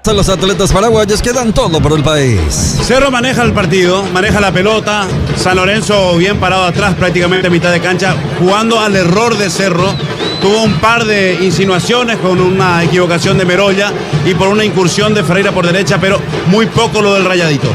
Son los atletas paraguayos que dan todo por el país. Cerro maneja el partido, maneja la pelota. San Lorenzo bien parado atrás, prácticamente a mitad de cancha, jugando al error de Cerro. Tuvo un par de insinuaciones con una equivocación de Merolla y por una incursión de Ferreira por derecha, pero muy poco lo del Rayadito.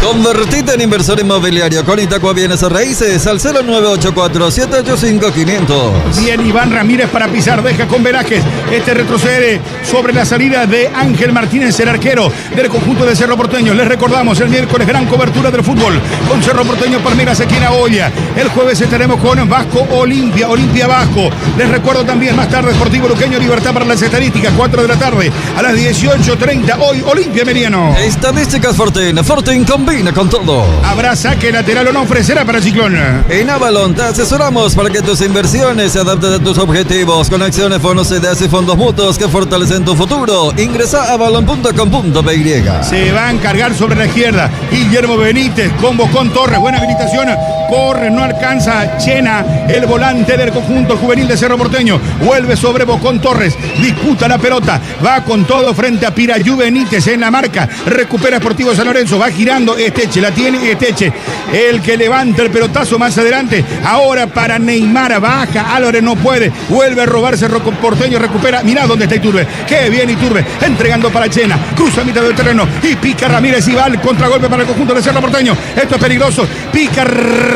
Convertite en inversor inmobiliario con Itacua Bienes Raíces al 0984-785-500. Bien, Iván Ramírez para pisar, deja con Velázquez. Este retrocede sobre la salida de Ángel Martínez, el arquero del conjunto de Cerro Porteño. Les recordamos, el miércoles gran cobertura del fútbol con Cerro Porteño, Palmeiras aquí en Olla. El jueves estaremos con Vasco Olimpia, Olimpia Vasco. Les recuerdo también más tarde Sportivo Luqueño Libertad para las estadísticas, 4 de la tarde a las 18:30. Hoy Olimpia Meridiano. Estadísticas Fortín, Fortín combina con todo. Habrá saque lateral o no, ofrecerá para Ciclón. En Avalon te asesoramos para que tus inversiones se adapten a tus objetivos con acciones, bonos, ideas y fondos mutuos que fortalecen tu futuro. Ingresa a avalon.com.py. Se va a encargar sobre la izquierda Guillermo Benítez con Bocón Torres. Buena habilitación. Corre, no alcanza Chena, el volante del conjunto juvenil de Cerro Porteño. Vuelve sobre Bocón Torres. Disputa la pelota. Va con todo frente a Pirayú Benítez en la marca. Recupera Sportivo San Lorenzo. Va girando Esteche. La tiene Esteche. El que levanta el pelotazo más adelante. Ahora para Neymar. Baja. Álvarez no puede. Vuelve a robar Cerro Porteño. Recupera. Mirá dónde está Iturbe. Qué bien Iturbe. Entregando para Chena. Cruza a mitad del terreno. Y pica Ramírez y va al contragolpe para el conjunto de Cerro Porteño. Esto es peligroso. Pica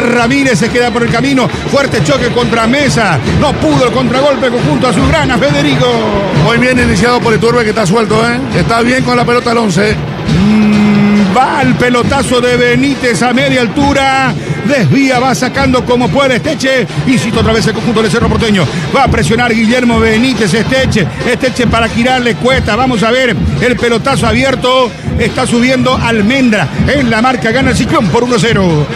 Ramírez, se queda por el camino. Fuerte choque contra Mesa. No pudo el contragolpe conjunto a su grana, Federico. Muy bien iniciado por Iturbe, que está suelto, ¿eh? Está bien con la pelota al 11. Va el pelotazo de Benítez a media altura. Desvía, va sacando como puede Esteche. Insisto otra vez el conjunto de Cerro Porteño. Va a presionar Guillermo Benítez. Esteche para girarle Cuesta. Vamos a ver el pelotazo abierto. Está subiendo Almendra. En la marca gana el Ciclón por 1-0.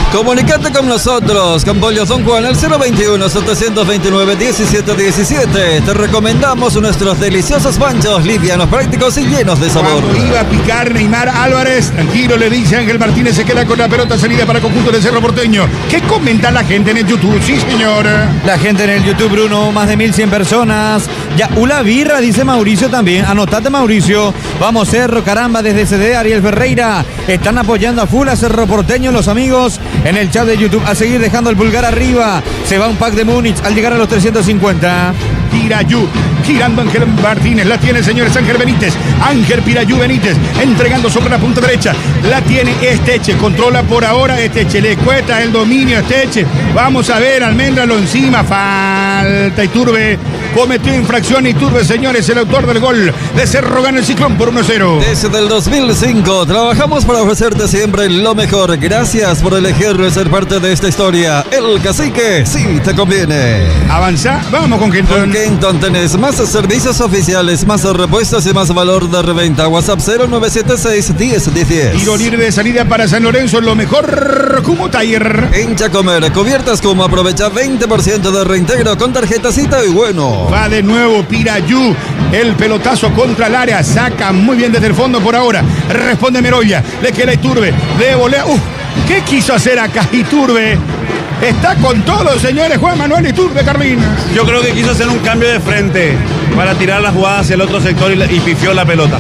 Comunicate con nosotros, con Pollo Don Juan, al 021-729-1717. Te recomendamos nuestros deliciosos panchos, livianos, prácticos y llenos de sabor. Cuando iba a picar Neymar Álvarez, tranquilo, le dice Ángel Martínez, se queda con la pelota salida para el conjunto de Cerro Porteño. ¿Qué comenta la gente en el YouTube? Sí, señor. La gente en el YouTube, Bruno, más de 1100 personas. Ya, Ula Birra, dice Mauricio también. Anotate, Mauricio. Vamos, Cerro, caramba, desde CD, Ariel Ferreira. Están apoyando a full a Cerro Porteño, los amigos en el chat de YouTube. A seguir dejando el pulgar arriba. Se va un pack de Múnich al llegar a los 350. Pirayú, girando Ángel Martínez, la tiene, señores, Ángel Benítez. Ángel Pirayú Benítez, entregando sobre la punta derecha. La tiene Esteche, controla por ahora Esteche, le cuesta el dominio Esteche. Vamos a ver, Almendra lo encima, falta Iturbe. Cometió infracción Iturbe, señores, el autor del gol de Cerro gana el Ciclón por 1-0. Desde el 2005 trabajamos para ofrecerte siempre lo mejor. Gracias por elegir ser parte de esta historia. El Cacique sí te conviene. Avanza, vamos con Kenton. Con Kenton tenés más servicios oficiales, más repuestos y más valor de reventa. WhatsApp 0976-1010. Tiro libre de salida para San Lorenzo, lo mejor como Taller. En Chacomer, cubiertas como aprovecha 20% de reintegro con tarjetacita y bueno. Va de nuevo Pirayú, el pelotazo contra el área, saca muy bien desde el fondo por ahora. Responde Merolla, le queda Iturbe, de volea. ¿Qué quiso hacer acá Iturbe? Está con todo, señores, Juan Manuel Iturbe, Carmín. Yo creo que quiso hacer un cambio de frente para tirar la jugada hacia el otro sector y pifió la pelota.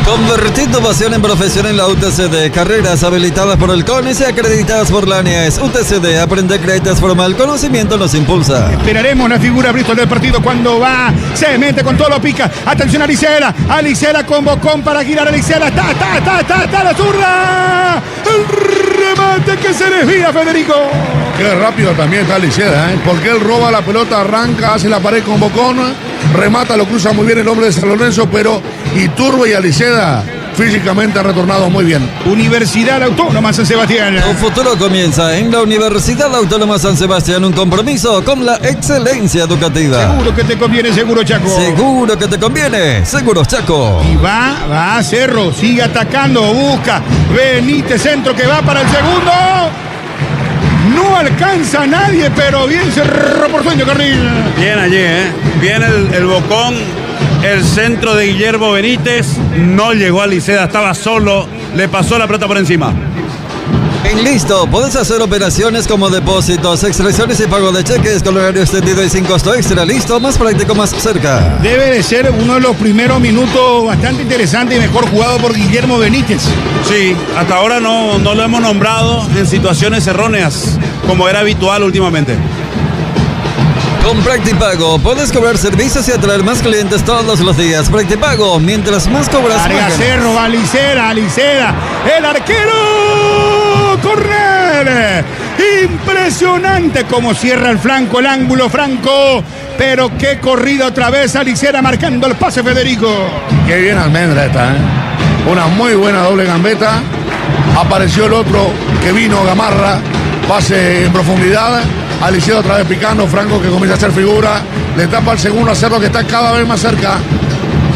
Convertir tu pasión en profesión en la UTCD. Carreras habilitadas por el CONIS y acreditadas por la ANIES. UTCD, aprende, crédito, forma, el conocimiento nos impulsa. Esperaremos la figura Bristol del partido cuando va, se mete con todo, lo pica. Atención a Alicela con Bocón para girar a Alicela. Está la zurda. El remate que se desvía, Federico. Qué rápido también está Aliceda, ¿eh? Porque él roba la pelota, arranca, hace la pared con Bocón, remata, lo cruza muy bien el hombre de San Lorenzo, pero Iturbe y Aliceda físicamente han retornado muy bien. Universidad Autónoma San Sebastián. Tu futuro comienza en la Universidad Autónoma San Sebastián, un compromiso con la excelencia educativa. Seguro que te conviene, Seguro Chaco. Seguro que te conviene, Seguros Chaco. Y va a Cerro, sigue atacando, busca Benítez, centro que va para el segundo. No alcanza a nadie, pero bien Cerro Porteño, Carril. Bien allí, bien el Bocón. El centro de Guillermo Benítez no llegó a Liceda, estaba solo, le pasó la pelota por encima. En Listo, puedes hacer operaciones como depósitos, extracciones y pago de cheques con horario extendido y sin costo extra. Listo, más práctico, más cerca. Debe de ser uno de los primeros minutos bastante interesante y mejor jugado por Guillermo Benítez. Sí, hasta ahora no lo hemos nombrado en situaciones erróneas, como era habitual últimamente. Con Practipago puedes cobrar servicios y atraer más clientes todos los días. Practipago, mientras más cobras, más Larga ganas. Cerro, va Alicera, el arquero, correr. Impresionante como cierra el flanco, el ángulo Franco. Pero qué corrida otra vez, Alicera marcando el pase, Federico. Qué bien Almendra esta, ¿eh? Una muy buena doble gambeta. Apareció el otro que vino, Gamarra. Pase en profundidad. Alicea otra vez picando. Franco que comienza a hacer figura. Le tapa el segundo a Cerro que está cada vez más cerca.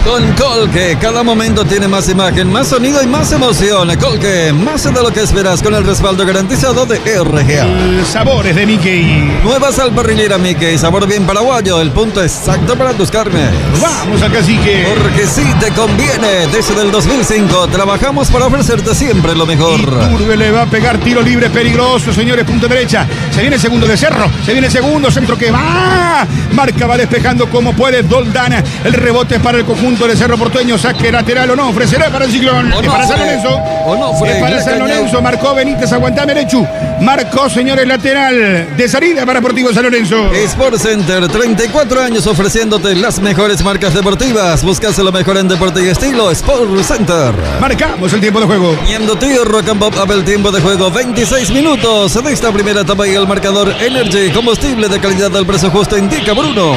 Con Colque, cada momento tiene más imagen, más sonido y más emoción. Colque, más de lo que esperas con el respaldo garantizado de RGA. Sabores de Mickey. Nueva sal parrillera Mickey, sabor bien paraguayo, el punto exacto para tus carnes. Vamos al cacique. Porque sí te conviene. Desde el 2005 trabajamos para ofrecerte siempre lo mejor. Iturbe le va a pegar tiro libre peligroso, señores, punto derecha. Se viene el segundo de Cerro, se viene el segundo, centro que va. Marca va despejando como puede Doldana. El rebote para el conjunto de Cerro Porteño, saque lateral o no, ofrecerá para el Ciclón. O Es no, para San Fred. Lorenzo. O no, Fred. Es para San Cañao. Lorenzo, marcó Benítez, aguantá Merechu. Marcó, señores, lateral de salida para Sportivo San Lorenzo. Sport Center, 34 años ofreciéndote las mejores marcas deportivas. Buscas lo mejor en deporte y estilo. Sport Center. Marcamos el tiempo de juego. Yendo tío, Rock and Pop abre el tiempo de juego, 26 minutos de esta primera etapa y el marcador Energy, combustible de calidad al precio justo, indica Bruno.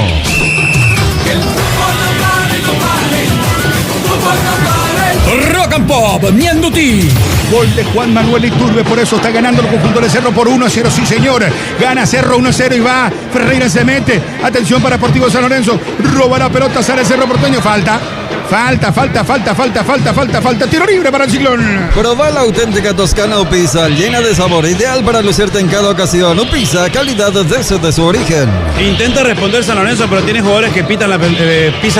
Rock and Pop, Mianduti. Gol de Juan Manuel Iturbe, por eso está ganando el conjunto de Cerro por 1-0, sí señor. Gana Cerro 1-0 y va. Ferreira se mete. Atención para Sportivo San Lorenzo. Roba la pelota, sale Cerro Porteño. Falta. Tiro libre para el Ciclón. Proba la auténtica toscana Upisa, llena de sabor, ideal para lucirte en cada ocasión. Upisa, calidad desde su origen. Intenta responder San Lorenzo, pero tiene jugadores que pisan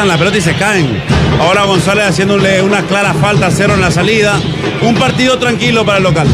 la pelota y se caen. Ahora González haciéndole una clara falta a Cerro en la salida. Un partido tranquilo para el local.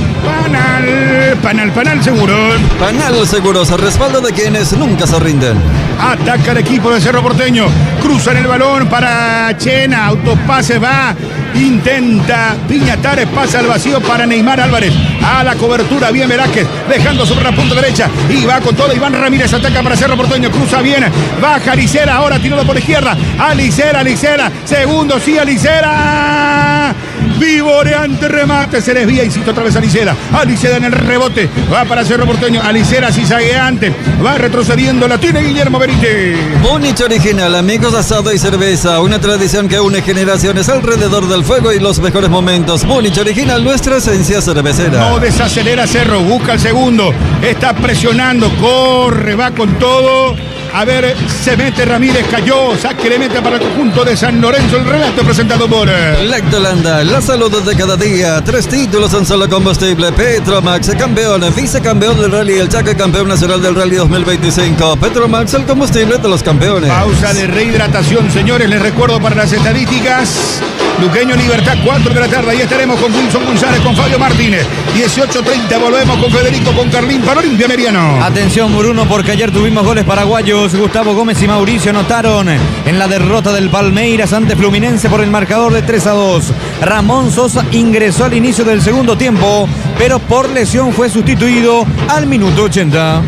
Panal seguro. Panal Seguros, respaldo de quienes nunca se rinden. Ataca el equipo de Cerro Porteño. Cruzan el balón para Chena. Autopase va. Intenta Piñatares. Pasa al vacío para Neymar Álvarez. A la cobertura. Bien Velázquez. Dejando sobre la punta derecha. Y va con todo. Iván Ramírez ataca para Cerro Porteño. Cruza bien. Baja Alicera. Ahora tirado por izquierda. Alicera. Segundo. Sí, Alicera. Vivoreante remate. Se desvía. Insisto otra vez Alicera. Alicera en el rebote. Va para Cerro Porteño. Alicera cizagueante. Va retrocediendo. La tiene Guillermo Benítez. Múnich Original, amigos, asado y cerveza. Una tradición que une generaciones alrededor del fuego y los mejores momentos. Múnich Original, nuestra esencia cervecera. No desacelera Cerro, busca el segundo. Está presionando, corre, va con todo. A ver, se mete Ramírez, cayó. Saque le mete para el conjunto de San Lorenzo. El relato presentado por Lactolanda, la salud de cada día. 3 títulos en solo combustible. Petromax, campeón, vicecampeón del rally. El Chaco, campeón nacional del rally 2025. Petromax, el combustible de los campeones. pausa de rehidratación, señores. Les recuerdo para las estadísticas. Luqueño Libertad, 4 de la tarde. Ahí estaremos con Wilson González, con Fabio Martínez. 18:30 volvemos con Federico, con Carlín para Olimpia Meriano. Atención Bruno, porque ayer tuvimos goles paraguayos. Gustavo Gómez y Mauricio anotaron en la derrota del Palmeiras ante Fluminense por el marcador de 3-2. Ramón Sosa ingresó al inicio del segundo tiempo, pero por lesión fue sustituido al minuto 80.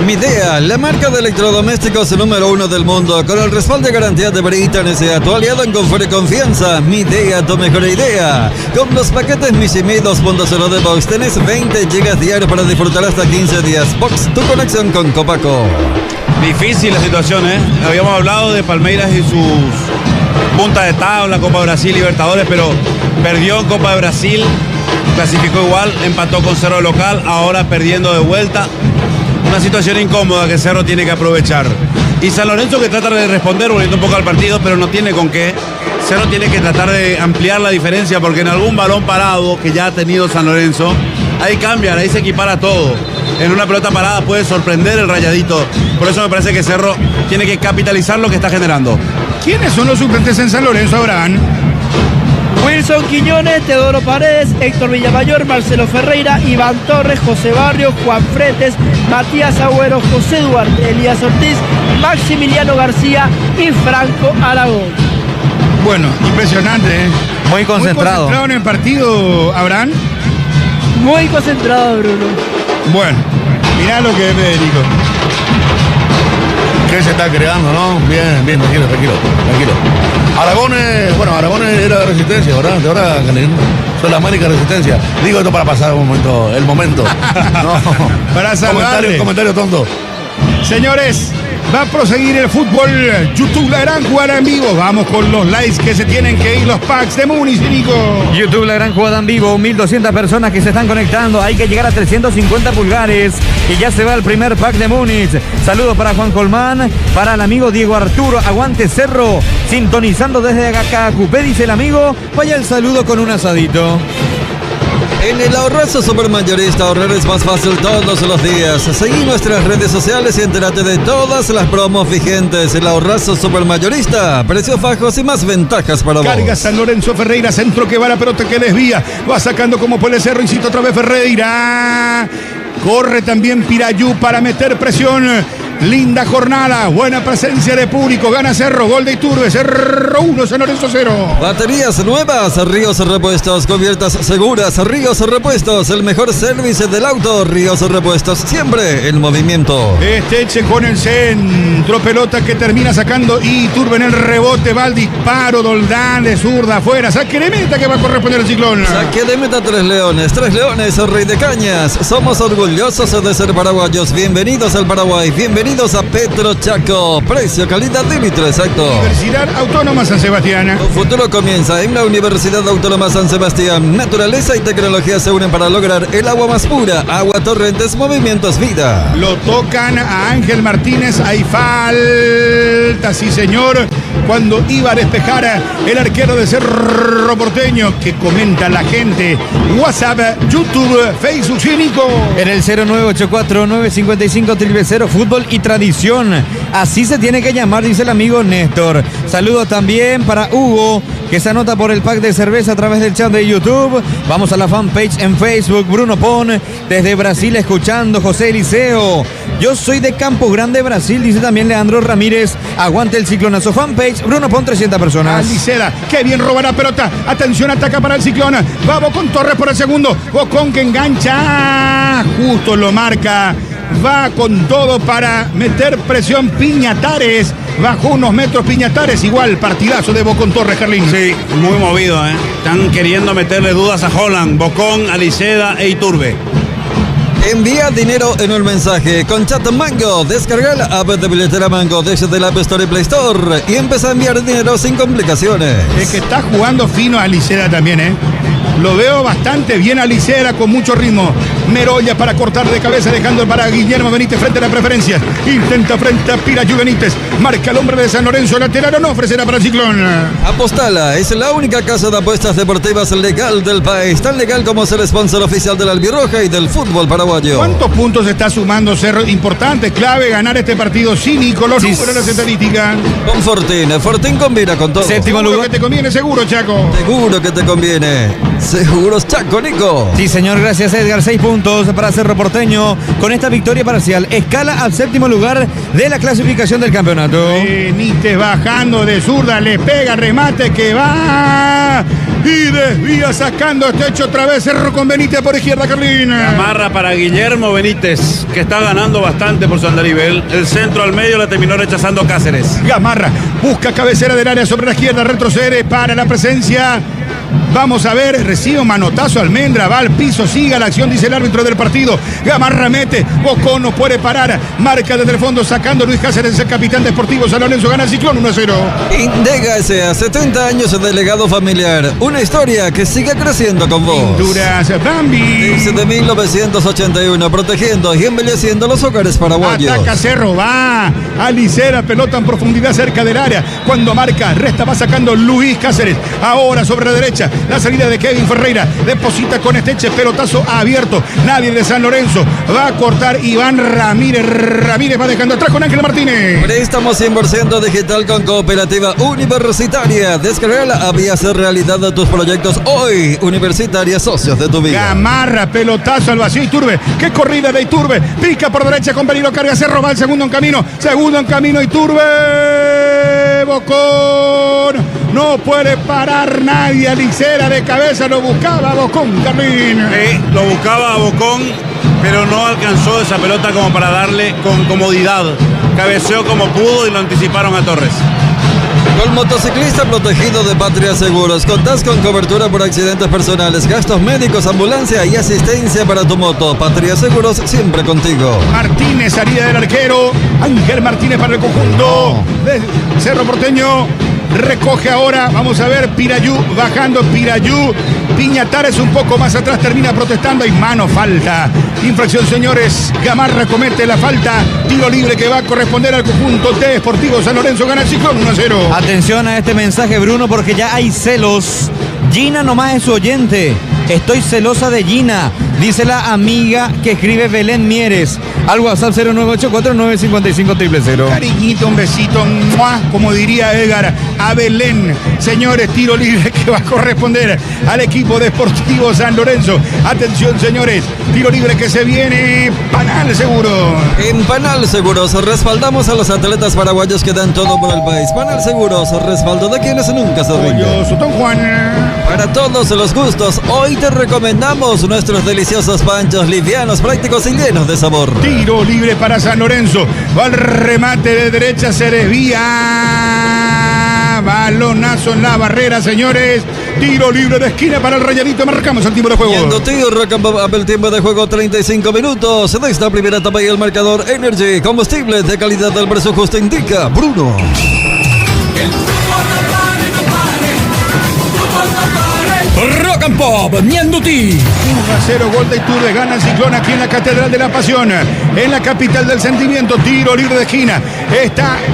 Midea, la marca de electrodomésticos número 1 del mundo, con el respaldo y garantía de Britan S.A., tu aliado en confort y confianza. Midea, tu mejor idea. Con los paquetes Mishimi 2.0 de Box, tenés 20 GB diarios para disfrutar hasta 15 días. Box, tu conexión con Copaco. Difícil la situación, ¿eh? Habíamos hablado de Palmeiras y sus puntas de tabla, Copa de Brasil, Libertadores, pero perdió en Copa de Brasil, clasificó igual, empató con Cerro local, ahora perdiendo de vuelta. Una situación incómoda que Cerro tiene que aprovechar. Y San Lorenzo que trata de responder, volviendo un poco al partido, pero no tiene con qué. Cerro tiene que tratar de ampliar la diferencia, porque en algún balón parado que ya ha tenido San Lorenzo, ahí cambian, ahí se equipara todo. En una pelota parada puede sorprender el Rayadito. Por eso me parece que Cerro tiene que capitalizar lo que está generando. ¿Quiénes son los suplentes en San Lorenzo, Abraham? Wilson Quiñones, Teodoro Paredes, Héctor Villamayor, Marcelo Ferreira, Iván Torres, José Barrios, Juan Fretes, Matías Agüero, José Duarte, Elías Ortiz, Maximiliano García y Franco Aragón. Bueno, impresionante, ¿eh? Muy concentrado. Muy concentrado en el partido, Abraham. Muy concentrado, Bruno. Bueno, mirá lo que es Federico. ¿Qué se está creando, no? Bien, bien, tranquilo. Aragón era de Resistencia, ¿verdad? De ahora son la América Resistencia. Digo esto para pasar el momento. No, para salvarle. Comentario tonto. Señores, va a proseguir el fútbol. YouTube la gran jugada en vivo. Vamos con los likes que se tienen que ir, los packs de Múnich, Nico. YouTube, la gran jugada en vivo, 1200 personas que se están conectando, hay que llegar a 350 pulgares y ya se va el primer pack de Múnich. Saludos para Juan Colmán, para el amigo Diego Arturo, aguante Cerro, sintonizando desde Acacupé, dice el amigo, vaya el saludo con un asadito. En el Ahorrazo Supermayorista ahorrar es más fácil todos los días. Seguí nuestras redes sociales y entérate de todas las promos vigentes. El Ahorrazo Supermayorista, precios bajos y más ventajas para vos. Carga San Lorenzo Ferreira, centro que va la pelota que desvía. Va sacando como puede Cerro, incita otra vez Ferreira. Corre también Pirayú para meter presión. Linda jornada, buena presencia de público. Gana Cerro, gol de Iturbe. Cerro 1, San Lorenzo 0. Baterías nuevas, Ríos Repuestos. Cubiertas seguras, Ríos Repuestos. El mejor servicio del auto, Ríos Repuestos. Siempre en movimiento. Esteche con el centro. Pelota que termina sacando Iturbe en el rebote. Va al disparo. Doldán de zurda afuera. Saque de meta que va a corresponder al Ciclón. Saque de meta Tres Leones, Rey de Cañas. Somos orgullosos de ser paraguayos. Bienvenidos al Paraguay. Bienvenidos a Petro Chaco. Precio, calidad, límite exacto. Universidad Autónoma San Sebastián. Tu futuro comienza en la Universidad Autónoma San Sebastián. Naturaleza y tecnología se unen para lograr el agua más pura. Agua Torrentes, movimientos vida. Lo tocan a Ángel Martínez. Hay falta, sí señor. Cuando iba a despejar el arquero de Cerro Porteño, que comenta la gente. WhatsApp, YouTube, Facebook, Nico. En el 0984-955-000, fútbol y tradición. Así se tiene que llamar, dice el amigo Néstor. Saludos también para Hugo, que se anota por el pack de cerveza a través del chat de YouTube. Vamos a la fanpage en Facebook. Bruno Pon, desde Brasil, escuchando. José Eliseo, yo soy de Campo Grande, Brasil, dice también Leandro Ramírez. Aguante el Ciclonazo. Fanpage, Bruno Pon, 300 personas. Aliceda, que bien roba la pelota. Atención, ataca para el Ciclón. Va Bocón Torres por el segundo. Bocón que engancha. Justo lo marca. Va con todo para meter presión Piñatares. Bajó unos metros Piñatares. Igual partidazo de Bocón Torres, Carlín. Sí, muy movido, ¿eh? Están queriendo meterle dudas a Holland, Bocón, Aliceda e Iturbe. Envía dinero en un mensaje con Chat Mango. Descarga la app de billetera Mango desde la App Store y Play Store y empieza a enviar dinero sin complicaciones. Es que está jugando fino a Aliceda también, ¿eh? Lo veo bastante bien a Aliceda, con mucho ritmo. Merolla para cortar de cabeza, dejando para Guillermo Benítez frente a la preferencia. Intenta frente a Pirayú Benítez. Marca el hombre de San Lorenzo, lateral o no, ofrecerá para el Ciclón. Apostala es la única casa de apuestas deportivas legal del país. Tan legal como ser sponsor oficial de la Albirroja y del fútbol paraguayo. ¿Cuántos puntos está sumando Cerro? Importante, clave, ganar este partido sin Nicolás. Sí. Número de las estadísticas. Con Fortín combina con todo. Séptimo Seguro lugar. que te conviene, seguro, Chaco. Seguro que te conviene. Seguros Chaco, Nico. Sí, señor, gracias Edgar. 6 puntos para Cerro Porteño. Con esta victoria parcial, escala al séptimo lugar de la clasificación del campeonato. Benítez bajando de zurda, le pega, remate que va. Y desvía sacando techo otra vez Cerro con Benítez por izquierda, Carlín. Amarra para Guillermo Benítez, que está ganando bastante por su andarivel. El centro al medio le terminó rechazando Cáceres. Gamarra busca cabecera del área sobre la izquierda, retrocede para la presencia. Vamos a ver, recibe un manotazo Almendra, va al piso, siga la acción, dice el árbitro del partido. Gamarra mete, Bocón no puede parar, marca desde el fondo sacando Luis Cáceres, el capitán deportivo San Lorenzo, gana el Ciclón 1-0. Indega S.A. 70 años de legado familiar. Una historia que sigue creciendo con vos. Pinturas Bambi. Desde 1981, protegiendo y embelleciendo los hogares paraguayos. Ataca Cerro, va Alicera, pelota en profundidad cerca del área. Cuando marca, resta, va sacando Luis Cáceres. Ahora sobre la derecha derecha. La salida de Kevin Ferreira. Deposita con Esteche. Pelotazo abierto. Nadie de San Lorenzo. Va a cortar Iván Ramírez. Ramírez va dejando atrás con Ángel Martínez. Préstamos 100% digital con Cooperativa Universitaria. Descargala, había hacer realidad de tus proyectos hoy. Universitaria, socios de tu vida. Gamarra, pelotazo al vacío. Iturbe. Qué corrida de Iturbe. Pica por derecha con peligro. Carga Cerro. Va el segundo en camino. Segundo en camino. Iturbe. Bocón. No puede parar nadie. Alicera de cabeza. Lo buscaba Bocón, Carlín. Lo buscaba a Bocón, pero no alcanzó esa pelota como para darle con comodidad. Cabeceó como pudo y lo anticiparon a Torres. Con motociclista protegido de Patria Seguros, contás con cobertura por accidentes personales, gastos médicos, ambulancia y asistencia para tu moto. Patria Seguros, siempre contigo. Martínez, salida del arquero. Ángel Martínez para el conjunto de Cerro Porteño. Recoge ahora, vamos a ver, Pirayú bajando, Pirayú. Piñatares un poco más atrás, termina protestando. Hay mano, falta. Infracción, señores. Gamarra comete la falta. Tiro libre que va a corresponder al conjunto de Deportivo San Lorenzo. Gana el Ciclón 1-0. Atención a este mensaje, Bruno, porque ya hay celos. Gina nomás es su oyente. Estoy celosa de Gina, dice la amiga que escribe Belén Mieres. Al WhatsApp 0984-955-000. Cariñito, un besito, ¡mua!, como diría Edgar, a Belén. Señores, tiro libre que va a corresponder al equipo Deportivo San Lorenzo. Atención, señores, tiro libre que se viene. Panal Seguro. En Panal Seguros respaldamos a los atletas paraguayos que dan todo por el país. Panal Seguros, respaldo de quienes nunca se rinden. Yo, Sotón Juan. Para todos los gustos, hoy te recomendamos nuestros deliciosos panchos livianos, prácticos y llenos de sabor. Tiro libre para San Lorenzo. Va al remate de derecha, se desvía. Balonazo en la barrera, señores. Tiro libre de esquina para el Rayadito. Marcamos el tiempo de juego. Yendo tío, el tiempo de juego 35 minutos. De esta primera etapa y el marcador Energy. Combustible de calidad del precio justo indica Bruno. Rock and Pop, Mianduti. 1-0, gol de Iturbe, gana el Ciclón aquí en la Catedral de la Pasión, en la capital del sentimiento. Tiro libre de esquina,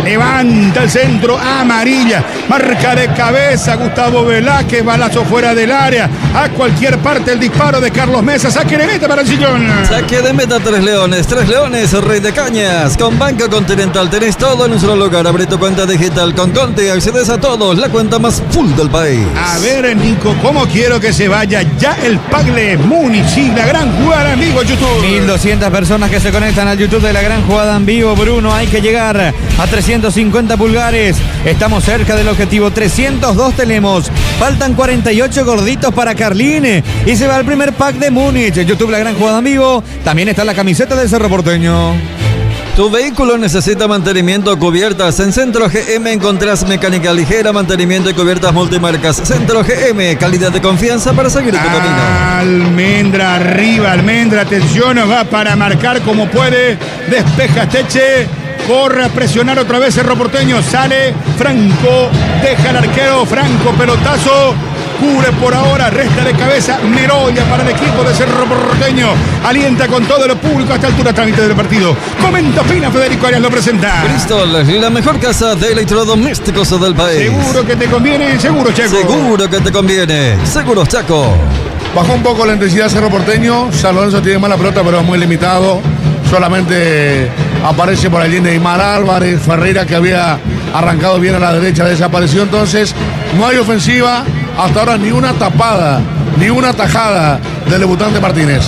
levanta el centro, amarilla, marca de cabeza Gustavo Velázquez, balazo fuera del área, a cualquier parte el disparo de Carlos Mesa, saque de meta para el Ciclón. Saque de meta Tres Leones, Rey de Cañas. Con Banco Continental tenés todo en un solo lugar. Abre tu cuenta digital con Conti, accedes a todos, la cuenta más full del país. A ver, Nico, ¿cómo quiero que se vaya ya el Pagle Múnich y la gran jugada en vivo en YouTube? 1200 personas que se conectan al YouTube de la gran jugada en vivo, Bruno. Hay que llegar a 350 pulgares. Estamos cerca del objetivo. 302 tenemos. Faltan 48 gorditos para Carline. Y se va el primer pack de Múnich. En YouTube la gran jugada en vivo. También está la camiseta del Cerro Porteño. Tu vehículo necesita mantenimiento o cubiertas. En Centro GM encontrás mecánica ligera, mantenimiento y cubiertas multimarcas. Centro GM, calidad de confianza para seguir tu camino. Almendra arriba, Almendra, atención, va para marcar como puede. Despeja Teche, corre a presionar otra vez Cerro Porteño. Sale Franco, deja al arquero Franco, pelotazo. Cubre por ahora, resta de cabeza Meroya para el equipo de Cerro Porteño. Alienta con todo lo público a esta altura trámite del partido. Comenta, opina, Federico Arias lo presenta. Bristol, la mejor casa de electrodomésticos del país. ¿Seguro que te conviene? Seguro, Chaco. Seguro que te conviene. Seguro, Chaco. Bajó un poco la intensidad Cerro Porteño. San Lorenzo tiene mala pelota, pero es muy limitado. Solamente aparece por allí Neymar Álvarez. Ferreira, que había arrancado bien a la derecha, desapareció. Entonces, no hay ofensiva. Hasta ahora ni una tapada, ni una tajada del debutante Martínez.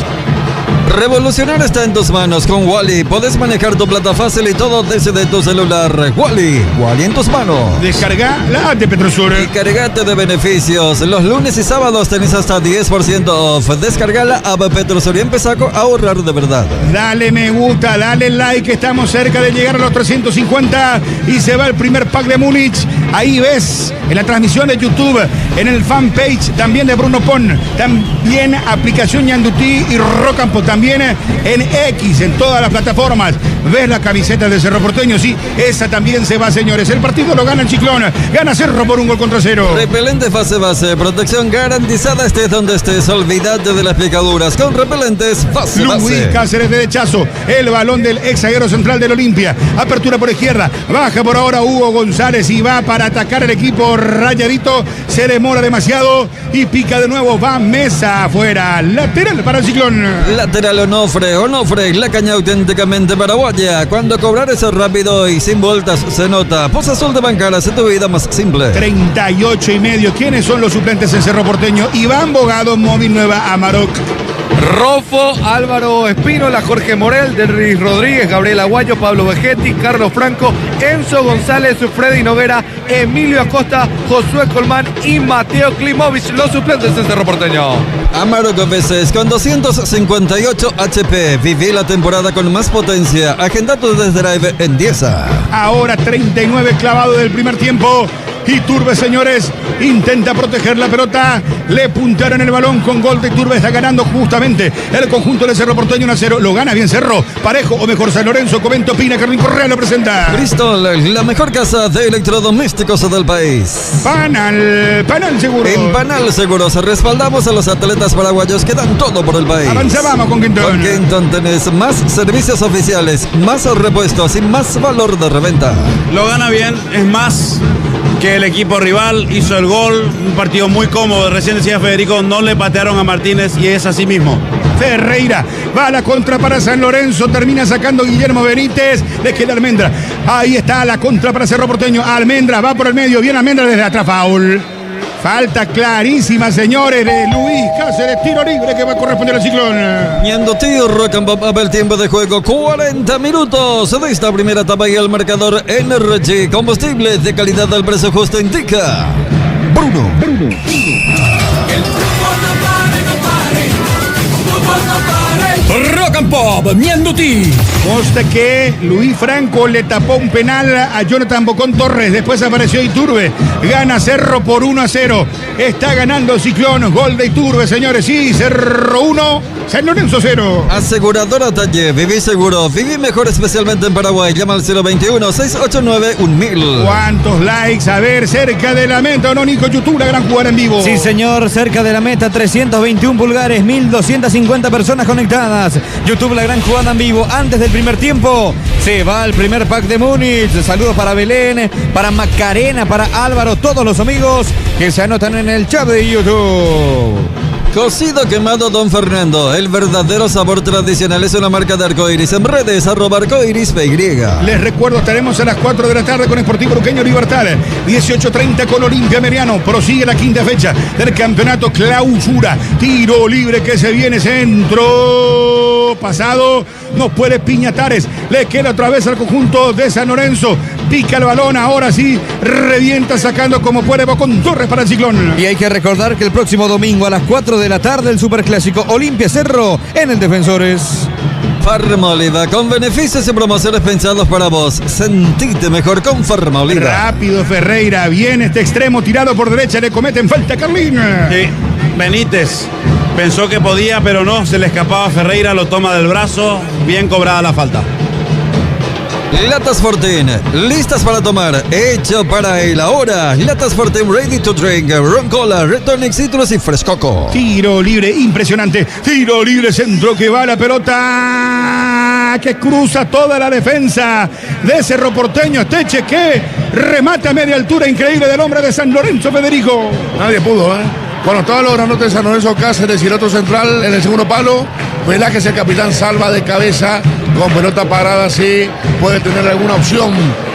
Revolucionar está en tus manos con Wally. Podés manejar tu plata fácil y todo desde tu celular. Wally en tus manos. Descarga la app de Petrosur. Y cargate de beneficios. Los lunes y sábados tenés hasta 10% off. Descarga la app Petrosur y empezá a ahorrar de verdad. Dale me gusta, dale like. Estamos cerca de llegar a los 350 y se va el primer pack de Múnich. Ahí ves en la transmisión de YouTube, en el fanpage también de Bruno Pon, también aplicación Ñandutí y Rock and Pop, también en X, en todas las plataformas. Ves la camiseta de Cerro Porteño, sí, esa también se va, señores. El partido lo gana el Ciclón, gana Cerro por 1-0. Repelente fase base, protección garantizada estés donde estés. Olvídate de las picaduras con repelentes fase base. Luis Cáceres de derechazo, el balón del ex zaguero central del Olimpia. Apertura por izquierda, baja por ahora Hugo González y va para para atacar el equipo rayadito. Se demora demasiado y pica de nuevo. Va Mesa afuera. Lateral para el Ciclón. Lateral Onofre, la caña auténticamente paraguaya. Cuando cobrar es rápido y sin vueltas se nota. Poza Azul de Bancara, hace tu vida más simple. 38,5. ¿Quiénes son los suplentes en Cerro Porteño? Iván Bogado, Móvil Nueva, Amarok. Rofo, Álvaro Espínola, Jorge Morel, Derris Rodríguez, Gabriel Aguayo, Pablo Vegetti, Carlos Franco, Enzo González, Freddy Noguera, Emilio Acosta, Josué Colmán y Mateo Klimovic, los suplentes en Cerro Porteño. Amarok veces con 258 HP. Viví la temporada con más potencia. Agenda tu test drive en Dieza. Ahora 39 clavado del primer tiempo. Iturbe, señores, intenta proteger la pelota. Le puntaron el balón con gol de Iturbe. Está ganando justamente el conjunto de Cerro Porteño 1-0. Lo gana bien Cerro. Parejo o mejor San Lorenzo. Comento Pina, Carlín Correa lo presenta. Bristol, la mejor casa de electrodomésticos del país. Panal Seguro. En Panal Seguros respaldamos a los atletas paraguayos que dan todo por el país. Avanzábamos con Quinton. Con Quinton tenés más servicios oficiales, más repuestos y más valor de reventa. Lo gana bien, es más que el equipo rival, hizo el gol, un partido muy cómodo. Recién decía Federico, no le patearon a Martínez y es así mismo. Ferreira va a la contra para San Lorenzo, termina sacando Guillermo Benítez, le queda Almendra. Ahí está la contra para Cerro Porteño. Almendra va por el medio, viene Almendra desde atrás, foul. Falta clarísima, señores, de Luis Cáceres, tiro libre que va a corresponder al Ciclón. Ñandotí, Rock and Pop, a ver tiempo de juego, 40 minutos de esta primera etapa y el marcador Energy, combustible de calidad al precio justo indica Bruno. Rock and Pop, Ñandutí. Consta que Luis Franco le tapó un penal a Jonathan Bocón Torres. Después apareció Iturbe. Gana Cerro por 1-0. Está ganando Ciclón. Gol de Iturbe, señores. Sí, Cerro 1, San Lorenzo 0. Aseguradora Talle, viví seguro, viví mejor, especialmente en Paraguay. Llama al 021-689-1000. ¿Cuántos likes? A ver, cerca de la meta, ¿o no, Nico YouTube? La gran jugada en vivo. Sí, señor, cerca de la meta, 321 pulgares, 1250 personas conectadas. YouTube, la gran jugada en vivo. Antes del primer tiempo, se va el primer pack de Múnich. Saludos para Belén, para Macarena, para Álvaro, todos los amigos que se anotan en el chat de YouTube. Cocido quemado Don Fernando, el verdadero sabor tradicional, es una marca de arcoiris. En redes, @arcoiris_PY. Les recuerdo, estaremos a las 4 de la tarde con Sportivo Luqueño Libertad, 18:30 con Olimpia Meriano. Prosigue la quinta fecha del campeonato Clausura. Tiro libre que se viene, centro pasado, no puede Piñatares, le queda otra vez al conjunto de San Lorenzo. Pica el balón, ahora sí, revienta sacando como puede Bocón Torres para el Ciclón. Y hay que recordar que el próximo domingo a las 4 de la tarde el Superclásico Olimpia Cerro en el Defensores. Farmoliva, con beneficios y promociones pensados para vos. Sentite mejor con Farmoliva. Rápido Ferreira, viene este extremo tirado por derecha, le cometen falta Carlín. Sí, Benítez pensó que podía, pero no, se le escapaba a Ferreira, lo toma del brazo, bien cobrada la falta. Latas Fortin, listas para tomar, hecho para el ahora. Latas Fortin ready to drink, ron cola, Red Tonic, citrus y frescoco. Tiro libre, impresionante. Tiro libre, centro que va la pelota que cruza toda la defensa de Cerro Porteño. Esteche que remata a media altura, increíble del hombre de San Lorenzo, Federico. Nadie pudo, ¿eh? Cuando estaba logrando de San Lorenzo Cáceres y el otro central en el segundo palo, Velázquez, el capitán, salva de cabeza con pelota parada, sí, puede tener alguna opción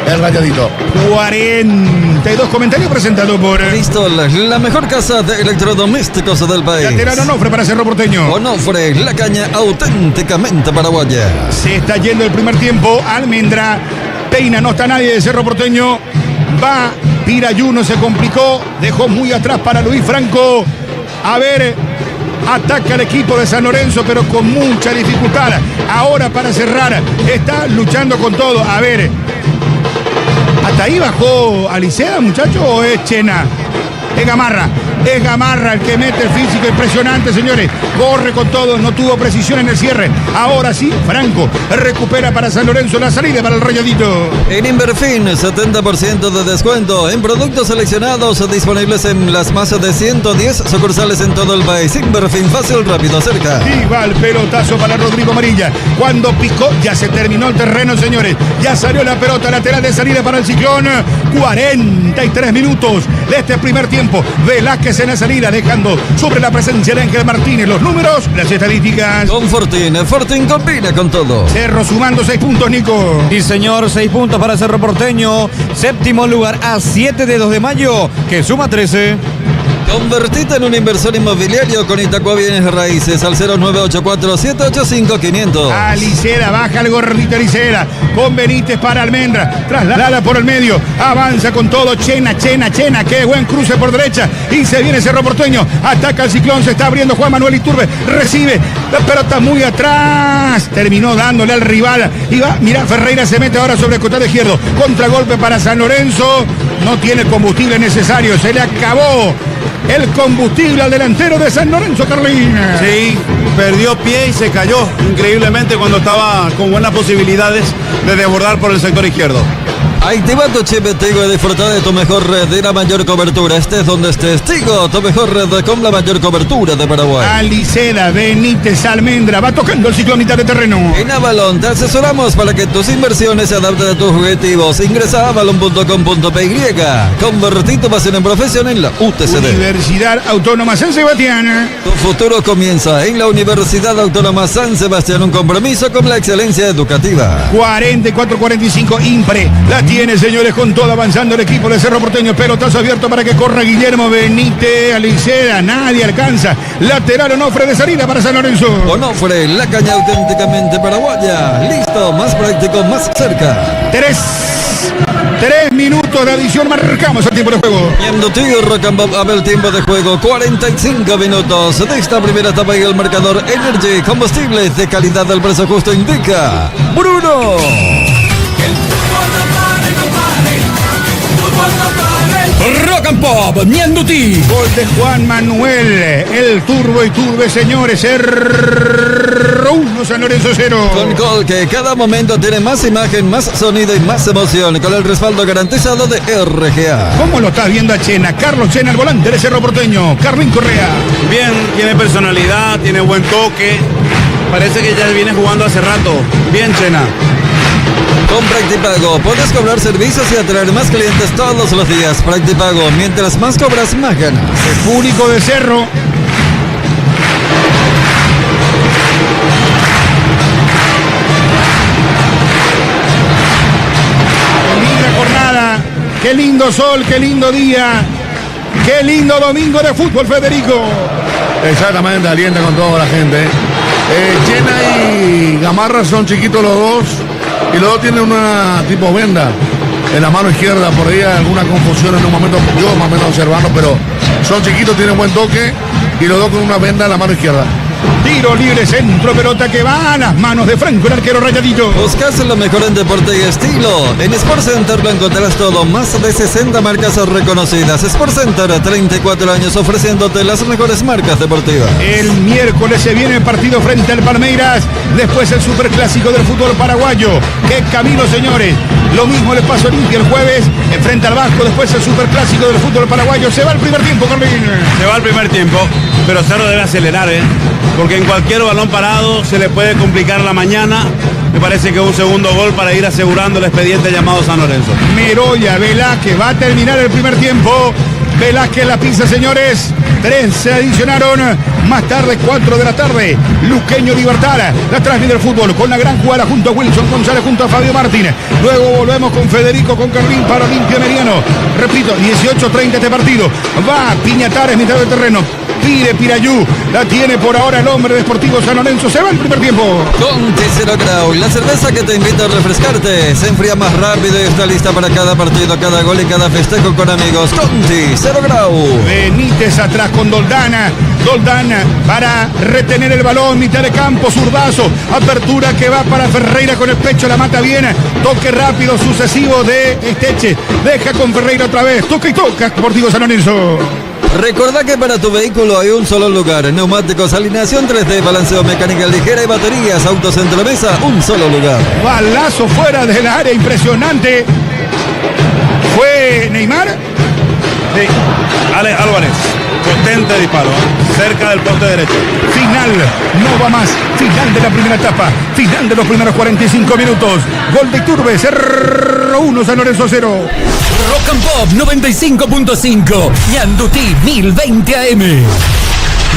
el Rayadito. 42 comentarios presentados por Bristol, la mejor casa de electrodomésticos del país. lateral Onofre para Cerro Porteño. Onofre, la caña auténticamente paraguaya. Se está yendo el primer tiempo. Almendra peina, no está nadie de Cerro Porteño. Va Pirayuno, se complicó, dejó muy atrás para Luis Franco. A ver, ataca el equipo de San Lorenzo, pero con mucha dificultad. Ahora para cerrar, está luchando con todo. A ver, ¿hasta ahí bajó Alicea, muchacho, o es Chena? Es Gamarra. Es Gamarra el que mete el físico impresionante, señores. Corre con todo, no tuvo precisión en el cierre. Ahora sí, Franco recupera para San Lorenzo la salida para el Rayadito. En Inverfin, 70% de descuento en productos seleccionados disponibles en las más de 110 sucursales en todo el país. Inverfin, fácil, rápido, cerca. Y va el pelotazo para Rodrigo Amarilla. Cuando picó, ya se terminó el terreno, señores. Ya salió la pelota lateral de salida para el Ciclón. 43 minutos de este primer tiempo. Velázquez en la salida, dejando sobre la presencia de Ángel Martínez. Los números, las estadísticas. Con Fortín combina con todo. Cerro sumando 6 puntos, Nico. Sí, señor, 6 puntos para Cerro Porteño. Séptimo lugar a 7 de 2 de mayo, que suma 13. Convertite en un inversor inmobiliario con Itacua Bienes Raíces al 0984-785-500. Alicera, baja el gordito Alicera. Con Benítez para Almendra. Traslada por el medio. Avanza con todo. Chena. Qué buen cruce por derecha. Y se viene Cerro Porteño. Ataca el Ciclón. Se está abriendo Juan Manuel Iturbe. Recibe. La pelota muy atrás. Terminó dándole al rival. Y va. Mira, Ferreira se mete ahora sobre el costado izquierdo. Contragolpe para San Lorenzo. No tiene combustible necesario. Se le acabó el combustible al delantero de San Lorenzo, Carlín. Sí, perdió pie y se cayó increíblemente cuando estaba con buenas posibilidades de desbordar por el sector izquierdo. Activando Chip Tigo y disfruta de tu mejor red y la mayor cobertura. Estés donde estés, Tigo, tu mejor red con la mayor cobertura de Paraguay. Aliceda, Benítez, Almendra, va tocando el Ciclón mitad de terreno. En Avalon te asesoramos para que tus inversiones se adapten a tus objetivos. Ingresa a avalon.com.py. Convertí tu pasión en profesión en la UTCD. Universidad Autónoma San Sebastián. Tu futuro comienza en la Universidad Autónoma San Sebastián, un compromiso con la excelencia educativa. 44-45, Impre. La tiene, señores, con todo avanzando el equipo de Cerro Porteño. Pelotazo abierto para que corra Guillermo Benítez. Aliceda, nadie alcanza. Lateral Onofre de salida para San Lorenzo. Onofre, la caña auténticamente paraguaya. Listo, más práctico, más cerca. 3 minutos de adición, marcamos el tiempo de juego. Tío Rock'n'Bob abre el tiempo de juego, 45 minutos de esta primera etapa y el marcador Energy, combustibles de calidad del precio justo indica Bruno. Rock and Pop, Ñandutí. Gol de Juan Manuel, el Turbo Iturbe, señores. 1, San Lorenzo 0. Con gol que cada momento tiene más imagen, más sonido y más emoción, con el respaldo garantizado de RGA. ¿Cómo lo estás viendo a Chena? Carlos Chena, el volante de Cerro Porteño. Carlín Correa. Bien, tiene personalidad, tiene buen toque. Parece que ya viene jugando hace rato. Bien, Chena. Con Practipago puedes cobrar servicios y atraer más clientes todos los días. Practipago, mientras más cobras, más ganas. El público de Cerro. Qué linda jornada, qué lindo sol, qué lindo día, qué lindo domingo de fútbol, Federico. Exactamente, alienta con toda la gente. Chena y Gamarra son chiquitos los dos. Y los dos tienen una tipo venda en la mano izquierda. Por ahí hay alguna confusión en un momento, yo más o menos observando, pero son chiquitos, tienen buen toque. Y los dos con una venda en la mano izquierda. Tiro libre, centro, pelota que va a las manos de Franco, el arquero Rayadito. Buscas lo mejor en deporte y estilo. En Sport Center lo encontrarás todo. Más de 60 marcas reconocidas. Sport Center, 34 años ofreciéndote las mejores marcas deportivas. El miércoles se viene el partido frente al Palmeiras. Después el superclásico del fútbol paraguayo. ¡Qué camino, señores! Lo mismo le pasó a Olimpia el jueves. Enfrenta al Vasco. Después el superclásico del fútbol paraguayo. Se va el primer tiempo, Carlín. Se va el primer tiempo, pero Cerro debe acelerar, porque en cualquier balón parado se le puede complicar la mañana. Me parece que un segundo gol para ir asegurando el expediente llamado San Lorenzo. Meroya, Velázquez, va a terminar el primer tiempo. Velázquez la pisa, señores. 3 se adicionaron. Más tarde, 4 de la tarde. Luqueño Libertad. La transmite el fútbol con la gran jugada junto a Wilson González, junto a Fabio Martínez. Luego volvemos con Federico, con Carlín para Olimpia Mediano. Repito, 18:30 este partido. Va Piñatares, mitad del terreno. Pide Pirayú. La tiene por ahora el hombre de Sportivo San Lorenzo. Se va el primer tiempo. Conti Zero Grau, la cerveza que te invita a refrescarte. Se enfría más rápido y está lista para cada partido, cada gol y cada festejo con amigos. Conti Zero Grau. Benítez atrás con Doldana. Doldana para retener el balón, mitad de campo, zurdazo. Apertura que va para Ferreira con el pecho, la mata bien. Toque rápido, sucesivo de Esteche. Deja con Ferreira otra vez. Toca y toca, Sportivo San Lorenzo. Recordá que para tu vehículo hay un solo lugar: neumáticos, alineación 3D, balanceo, mecánica ligera y baterías. Autocentro Mesa, un solo lugar. Balazo fuera del área, impresionante. ¿Fue Neymar? Sí, Alex Álvarez, potente disparo, cerca del poste derecho. Final, no va más. Final de la primera etapa. Final de los primeros 45 minutos. Gol de Iturbe, Cerro 1, San Lorenzo 0. Rock and Pop 95.5 Ñandutí 1020 AM.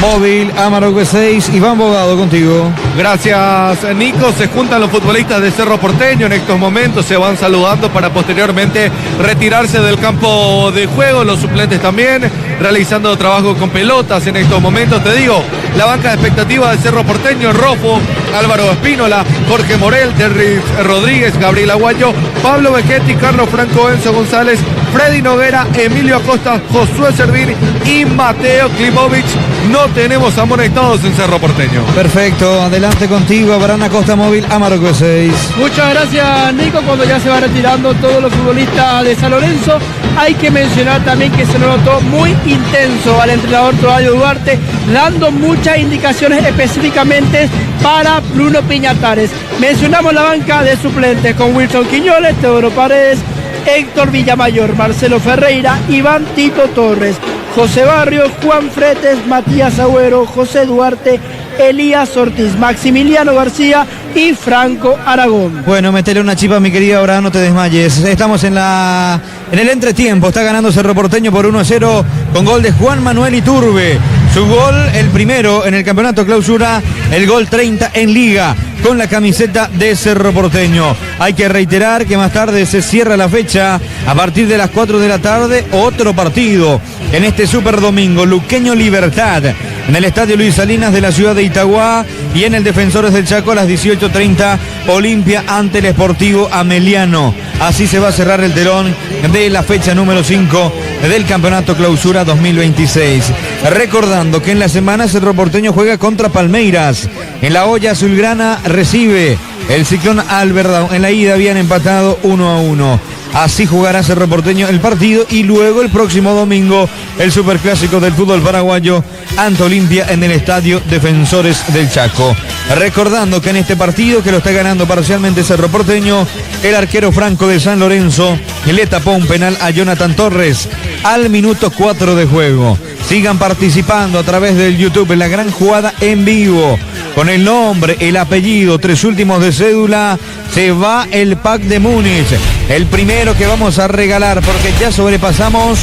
Móvil, Amarok 6, Iván Bogado contigo. Gracias, Nico. Se juntan los futbolistas de Cerro Porteño en estos momentos, se van saludando para posteriormente retirarse del campo de juego. Los suplentes también realizando trabajo con pelotas en estos momentos. Te digo, la banca de expectativa de Cerro Porteño: Rofo, Álvaro Espínola, Jorge Morel, Derris Rodríguez, Gabriel Aguayo, Pablo Vegetti, Carlos Franco, Enzo González, Freddy Noguera, Emilio Acosta, Josué Servín y Mateo Klimovic. No tenemos amonestados en Cerro Porteño. Perfecto, adelante contigo, Abraham Acosta, Móvil, Amarok 6. Muchas gracias, Nico. Cuando ya se va retirando todos los futbolistas de San Lorenzo, hay que mencionar también que se lo notó muy intenso al entrenador Toballo Duarte, dando muchas indicaciones específicamente para Bruno Piñatares. Mencionamos la banca de suplentes con Wilson Quiñones, Teodoro Paredes, Héctor Villamayor, Marcelo Ferreira, Iván Tito Torres, José Barrios, Juan Fretes, Matías Agüero, José Duarte, Elías Ortiz, Maximiliano García y Franco Aragón. Bueno, metele una chipa, mi querida Abraham, no te desmayes. Estamos en el entretiempo. Está ganando Cerro Porteño por 1-0 con gol de Juan Manuel Iturbe. Su gol, el primero en el campeonato clausura, el gol 30 en liga con la camiseta de Cerro Porteño. Hay que reiterar que más tarde se cierra la fecha a partir de las 4 de la tarde. Otro partido en este Super Domingo, Luqueño Libertad, en el Estadio Luis Salinas de la ciudad de Itagua, y en el Defensores del Chaco a las 18:30, Olimpia ante el Sportivo Ameliano. Así se va a cerrar el telón de la fecha número 5 del Campeonato Clausura 2026. Recordando que en la semana Cerro Porteño juega contra Palmeiras. En la olla azulgrana recibe el Ciclón Alberdão. En la ida habían empatado 1-1. Así jugará Cerro Porteño el partido, y luego el próximo domingo el superclásico del fútbol paraguayo ante Olimpia en el Estadio Defensores del Chaco. Recordando que en este partido, que lo está ganando parcialmente Cerro Porteño, el arquero Franco de San Lorenzo le tapó un penal a Jonathan Torres al minuto 4 de juego. Sigan participando a través del YouTube en la gran jugada en vivo. Con el nombre, el apellido, 3 últimos de cédula, se va el pack de Múnich. El primero que vamos a regalar, porque ya sobrepasamos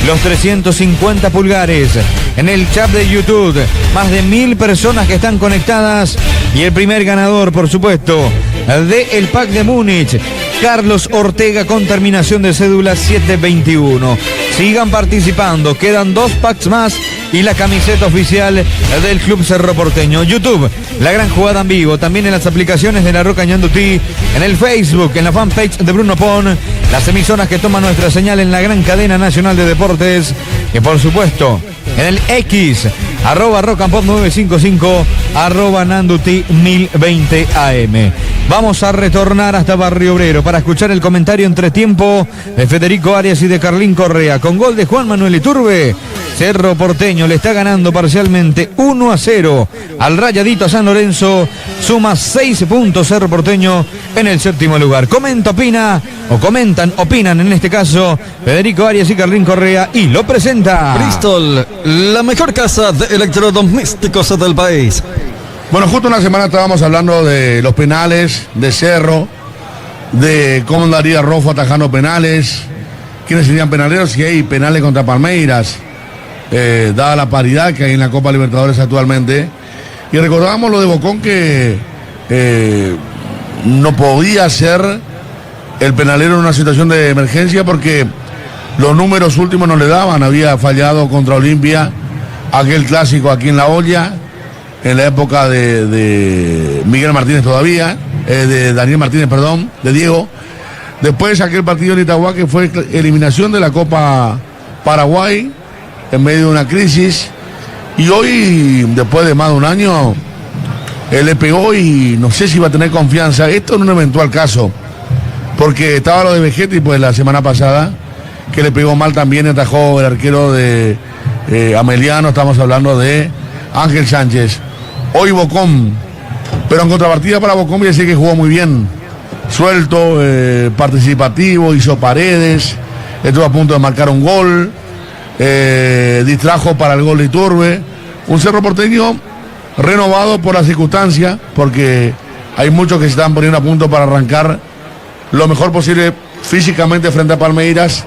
los 350 pulgares. En el chat de YouTube, más de 1000 personas que están conectadas. Y el primer ganador, por supuesto, de el pack de Múnich, Carlos Ortega, con terminación de cédula 721. Sigan participando, quedan 2 packs más y la camiseta oficial del Club Cerro Porteño. YouTube, la gran jugada en vivo, también en las aplicaciones de La Roca Ñandutí, en el Facebook, en la fanpage de Bruno Pon, las emisoras que toman nuestra señal en la gran cadena nacional de deportes, y por supuesto en el X, @Rockandpop 955, @Ñandutí 1020 AM. Vamos a retornar hasta Barrio Obrero para escuchar el comentario entretiempo de Federico Arias y de Carlín Correa. Con gol de Juan Manuel Iturbe, Cerro Porteño le está ganando parcialmente 1-0 al Rayadito a San Lorenzo. Suma 6 puntos Cerro Porteño en el 7º lugar. Opinan en este caso Federico Arias y Carlín Correa, y lo presenta Bristol, la mejor casa de electrodomésticos del país. Bueno, justo una semana estábamos hablando de los penales de Cerro, de cómo andaría Rofo atajando penales, quiénes serían penaleros, si hay penales contra Palmeiras, dada la paridad que hay en la Copa Libertadores actualmente. Y recordábamos lo de Bocón, que no podía ser el penalero en una situación de emergencia porque los números últimos no le daban. Había fallado contra Olimpia aquel clásico aquí en La Olla, en la época de Miguel Martínez todavía, de Daniel Martínez, perdón, de Diego. Después aquel partido en Itagua, que fue eliminación de la Copa Paraguay en medio de una crisis. Y hoy, después de más de un año, él le pegó y no sé si va a tener confianza. Esto en un eventual caso, porque estaba lo de Vegetti pues la semana pasada, que le pegó mal también, atajó el arquero de Ameliano, estamos hablando de Ángel Sánchez. Hoy Bocón, pero en contrapartida para Bocón, voy a decir que jugó muy bien. Suelto, participativo, hizo paredes, estuvo a punto de marcar un gol, distrajo para el gol de Iturbe. Un Cerro Porteño renovado por la circunstancia, porque hay muchos que se están poniendo a punto para arrancar lo mejor posible físicamente frente a Palmeiras.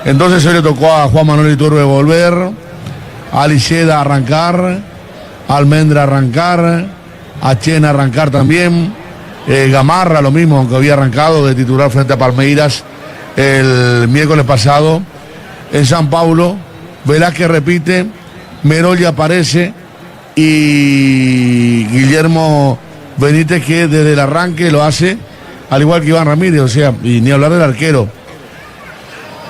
Entonces hoy le tocó a Juan Manuel Iturbe volver, a Liceda arrancar, a Almendra arrancar, a Chena arrancar también, Gamarra lo mismo, aunque había arrancado de titular frente a Palmeiras el miércoles pasado en San Paulo. Velázquez repite, Merolla aparece y Guillermo Benítez, que desde el arranque lo hace, al igual que Iván Ramírez, o sea, y ni hablar del arquero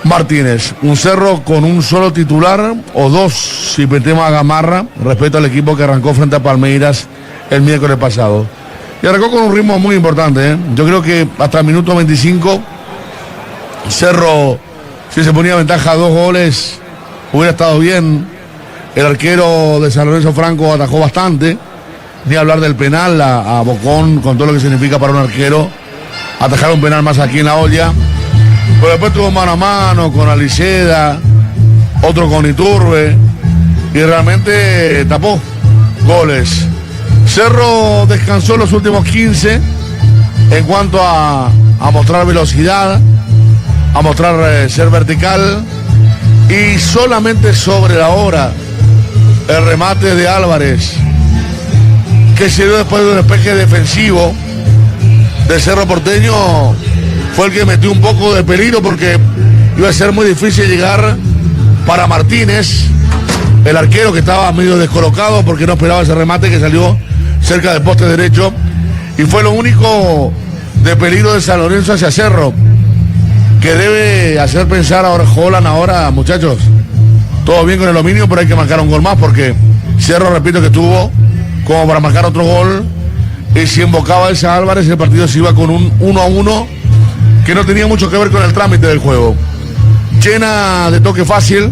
Martínez. Un Cerro con un solo titular, o dos si metemos a Gamarra, respecto al equipo que arrancó frente a Palmeiras el miércoles pasado. Y arrancó con un ritmo muy importante, ¿eh? Yo creo que hasta el minuto 25 Cerro, si se ponía ventaja a 2 goles, hubiera estado bien. El arquero de San Lorenzo, Franco, atajó bastante. Ni hablar del penal a Bocón, con todo lo que significa para un arquero atajar un penal más aquí en La Olla. Pero después tuvo mano a mano con Aliceda, otro con Iturbe, y realmente tapó goles. Cerro descansó los últimos 15 en cuanto a mostrar velocidad, a mostrar ser vertical, y solamente sobre la hora el remate de Álvarez, que se dio después de un despeje defensivo de Cerro Porteño, fue el que metió un poco de peligro, porque iba a ser muy difícil llegar para Martínez, el arquero, que estaba medio descolocado porque no esperaba ese remate que salió cerca del poste derecho, y fue lo único de peligro de San Lorenzo hacia Cerro, que debe hacer pensar a Holland ahora, muchachos. Todo bien con el dominio, pero hay que marcar un gol más, porque Cerro, repito, que tuvo como para marcar otro gol, y si invocaba ese Álvarez, el partido se iba con un 1-1 que no tenía mucho que ver con el trámite del juego. Chena de toque fácil,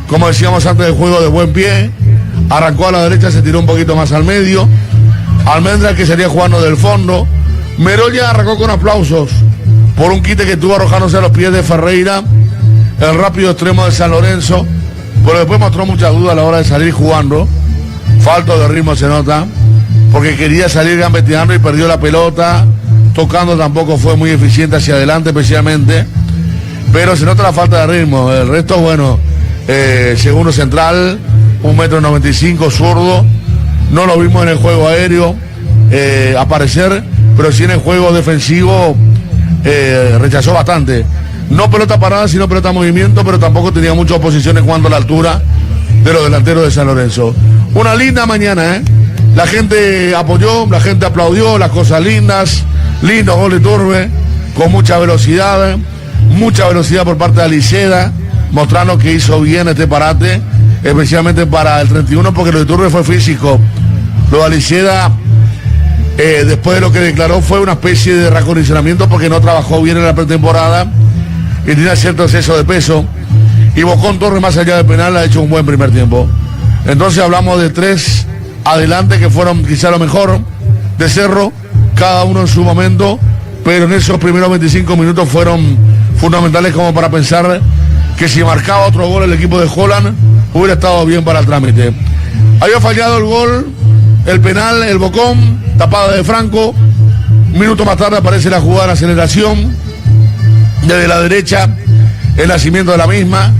como decíamos antes del juego, de buen pie, arrancó a la derecha, se tiró un poquito más al medio. Almendra, que sería jugando del fondo. Merolla arrancó con aplausos por un quite que tuvo arrojándose a los pies de Ferreira, el rápido extremo de San Lorenzo, pero después mostró mucha duda a la hora de salir jugando. Falto de ritmo se nota, porque quería salir gambeteando y perdió la pelota. Tocando tampoco fue muy eficiente hacia adelante especialmente, pero se nota la falta de ritmo. El resto, bueno, segundo central, 1,95 m, zurdo. No lo vimos en el juego aéreo aparecer, pero sí en el juego defensivo rechazó bastante. No pelota parada, sino pelota movimiento, pero tampoco tenía mucha oposición en cuanto a la altura de los delanteros de San Lorenzo. Una linda mañana, ¿eh? La gente apoyó, la gente aplaudió, las cosas lindas. Lindo gol de Iturbe, con mucha velocidad por parte de Aliceda, mostrando que hizo bien este parate, especialmente para el 31, porque lo de Iturbe fue físico. Lo de Aliceda, después de lo que declaró, fue una especie de reacondicionamiento, porque no trabajó bien en la pretemporada y tenía cierto exceso de peso. Y Bocón Torres, más allá del penal, ha hecho un buen primer tiempo. Entonces hablamos de 3 adelante que fueron quizá lo mejor de Cerro, cada uno en su momento, pero en esos primeros 25 minutos fueron fundamentales como para pensar que si marcaba otro gol el equipo de Holland, hubiera estado bien para el trámite. Había fallado el gol, el penal, el Bocón, tapada de Franco. Un minuto más tarde aparece la jugada de aceleración, desde la derecha, el nacimiento de la misma.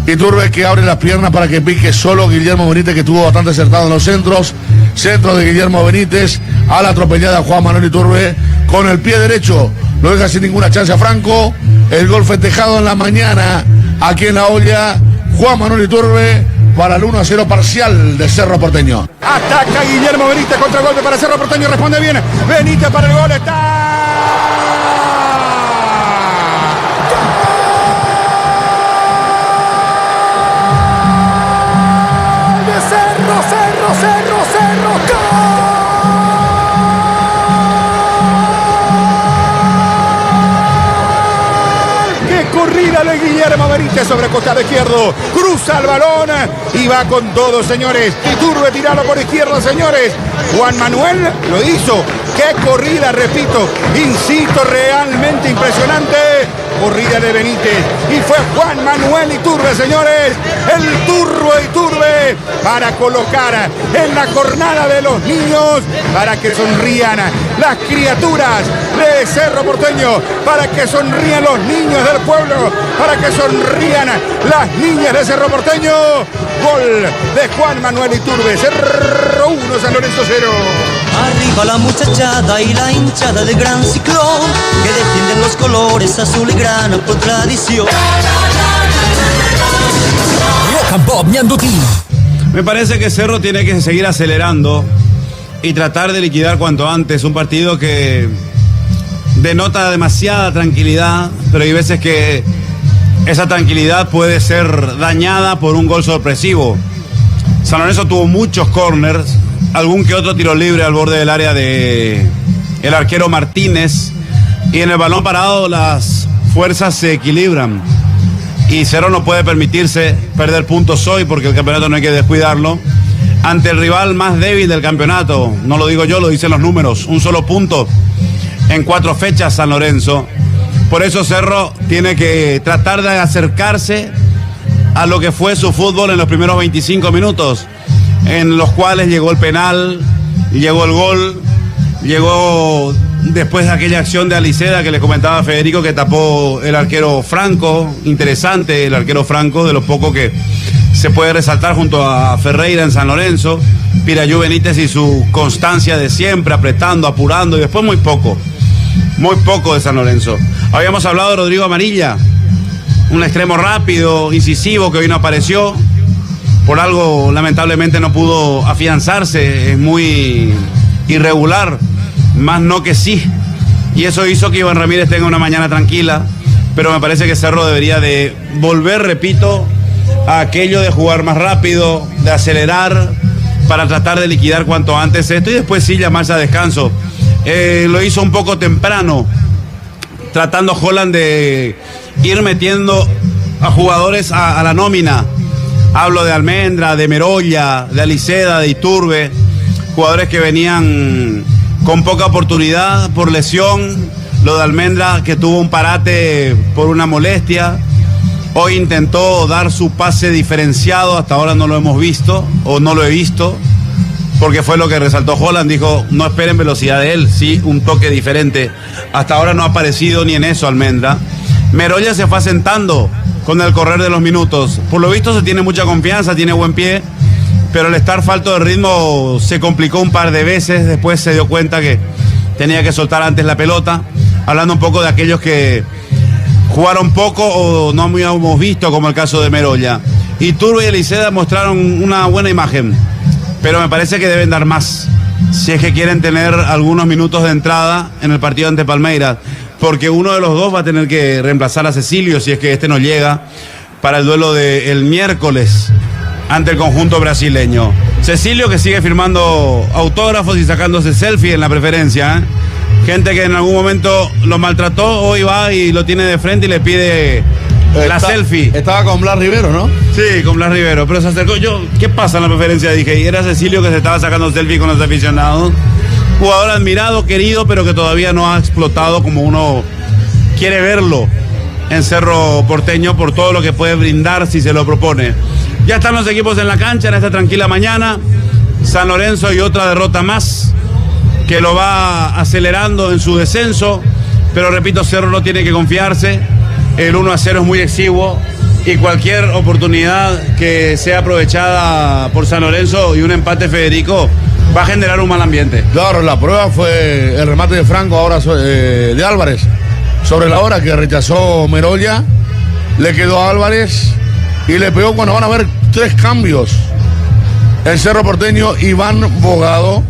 Iturbe, que abre las piernas para que pique solo Guillermo Benítez, que estuvo bastante acertado en los centros. Centro de Guillermo Benítez a la atropellada Juan Manuel Iturbe con el pie derecho. Lo deja sin ninguna chance a Franco. El gol festejado en la mañana aquí en La Olla. Juan Manuel Iturbe para el 1-0 parcial de Cerro Porteño. Ataca Guillermo Benítez, contra golpe para Cerro Porteño, responde bien. Benítez para el gol, está. Cerro, ¡Qué corrida de Guillermo Benítez! Benítez sobre costado izquierdo. Cruza el balón y va con todo, señores. Iturbe tirado por izquierda, señores. Juan Manuel lo hizo. ¡Qué corrida, repito! Insisto, realmente impresionante. Corrida de Benítez. Y fue Juan Manuel Iturbe, señores. El Turbo Iturbe para colocar en la jornada de los niños, para que sonrían las criaturas de Cerro Porteño, para que sonrían los niños del pueblo, para que sonrían las niñas de Cerro Porteño. Gol de Juan Manuel Iturbe. Cerro 1, San Lorenzo 0. Arriba la muchachada y la hinchada de Gran Ciclón, que defienden los colores azul y grana por tradición. Rock and Pop Ñandutí. Me parece que Cerro tiene que seguir acelerando y tratar de liquidar cuanto antes un partido que denota demasiada tranquilidad, pero hay veces que esa tranquilidad puede ser dañada por un gol sorpresivo. San Lorenzo tuvo muchos corners, algún que otro tiro libre al borde del área de el arquero Martínez, y en el balón parado las fuerzas se equilibran y Cerro no puede permitirse perder puntos hoy, porque el campeonato no hay que descuidarlo ante el rival más débil del campeonato. No lo digo yo, lo dicen los números. Un solo punto en 4 fechas San Lorenzo. Por eso Cerro tiene que tratar de acercarse a lo que fue su fútbol en los primeros 25 minutos, en los cuales llegó el penal, llegó el gol, llegó después de aquella acción de Aliceda que les comentaba Federico, que tapó el arquero Franco. Interesante el arquero Franco, de los pocos que se puede resaltar junto a Ferreira en San Lorenzo. Pirayú Benítez y su constancia de siempre, apretando, apurando, y después muy poco de San Lorenzo. Habíamos hablado de Rodrigo Amarilla, un extremo rápido, incisivo, que hoy no apareció. Por algo, lamentablemente, no pudo afianzarse. Es muy irregular, más no que sí. Y eso hizo que Iván Ramírez tenga una mañana tranquila. Pero me parece que Cerro debería de volver, repito, a aquello de jugar más rápido, de acelerar, para tratar de liquidar cuanto antes esto y después sí llamarse a descanso. Lo hizo un poco temprano, tratando Holland de ir metiendo a jugadores a la nómina. Hablo de Almendra, de Merolla, de Aliceda, de Iturbe, jugadores que venían con poca oportunidad por lesión. Lo de Almendra, que tuvo un parate por una molestia. Hoy intentó dar su pase diferenciado, hasta ahora no lo hemos visto, o no lo he visto, porque fue lo que resaltó Holland. Dijo, no esperen velocidad de él, sí, un toque diferente. Hasta ahora no ha aparecido ni en eso Almendra. Merolla se fue asentando con el correr de los minutos. Por lo visto se tiene mucha confianza, tiene buen pie, pero el estar falto de ritmo se complicó un par de veces. Después se dio cuenta que tenía que soltar antes la pelota. Hablando un poco de aquellos que jugaron poco o no habíamos visto, como el caso de Merolla. Iturbe y Aliceda mostraron una buena imagen, pero me parece que deben dar más si es que quieren tener algunos minutos de entrada en el partido ante Palmeiras, porque uno de los dos va a tener que reemplazar a Cecilio si es que este no llega para el duelo del miércoles ante el conjunto brasileño. Cecilio, que sigue firmando autógrafos y sacándose selfie en la preferencia, ¿eh? Gente que en algún momento lo maltrató, hoy va y lo tiene de frente y le pide la selfie. Estaba con Blas Rivero, ¿no? Sí, con Blas Rivero, pero se acercó. Yo, ¿qué pasa en la preferencia? Dije, y era Cecilio que se estaba sacando selfie con los aficionados. Jugador admirado, querido, pero que todavía no ha explotado como uno quiere verlo en Cerro Porteño, por todo lo que puede brindar si se lo propone. Ya están los equipos en la cancha en esta tranquila mañana. San Lorenzo y otra derrota más que lo va acelerando en su descenso, pero repito, Cerro no tiene que confiarse. El 1-0 es muy exiguo y cualquier oportunidad que sea aprovechada por San Lorenzo y un empate, Federico, va a generar un mal ambiente. Claro, la prueba fue el remate de Franco, ahora de Álvarez, sobre la hora que rechazó Merolla, le quedó a Álvarez y le pegó cuando van a haber 3 cambios. El Cerro Porteño, Iván Bogado.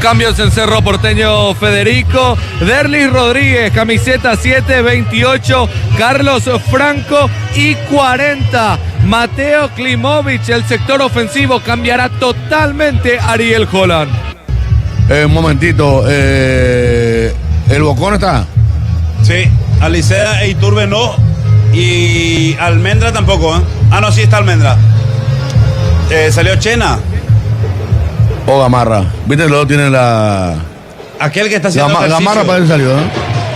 Cambios en Cerro Porteño, Federico. Derlis Rodríguez, camiseta 7, 28. Carlos Franco y 40. Mateo Klimovic, el sector ofensivo, cambiará totalmente Ariel Holland. Un momentito, ¿el Bocón está? Sí, Aliceda e Iturbe no. Y Almendra tampoco, ¿eh? Ah, no, sí está Almendra. Salió Chena. O Gamarra. Viste, luego tiene la. Aquel que está haciendo ejercicio. Gamarra para él salió, ¿eh?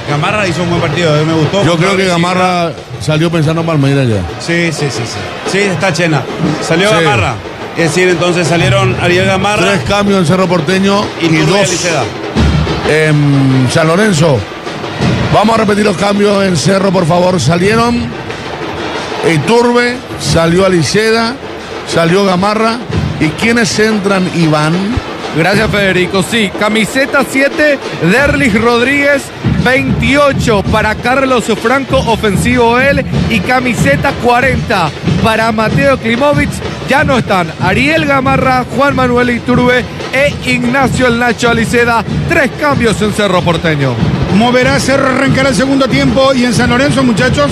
Gamarra hizo un buen partido, me gustó. Yo creo que Gamarra salió pensando en Palmeiras ya. Sí. Sí, está Chena. Salió Sí. Gamarra. Es decir, entonces salieron Ariel Gamarra. 3 cambios en Cerro Porteño y 2 Aliceda. en San Lorenzo. Vamos a repetir los cambios en Cerro, por favor. Salieron Iturbe, salió Aliceda, salió Gamarra. ¿Y quiénes entran, Iván? Gracias, Federico. Sí, camiseta 7, Derlis Rodríguez. 28 para Carlos Franco, ofensivo él. Y camiseta 40 para Mateo Klimovic. Ya no están Ariel Gamarra, Juan Manuel Iturbe e Ignacio El Nacho Aliceda. 3 cambios en Cerro Porteño. Moverá Cerro, arrancará el segundo tiempo. Y en San Lorenzo, muchachos.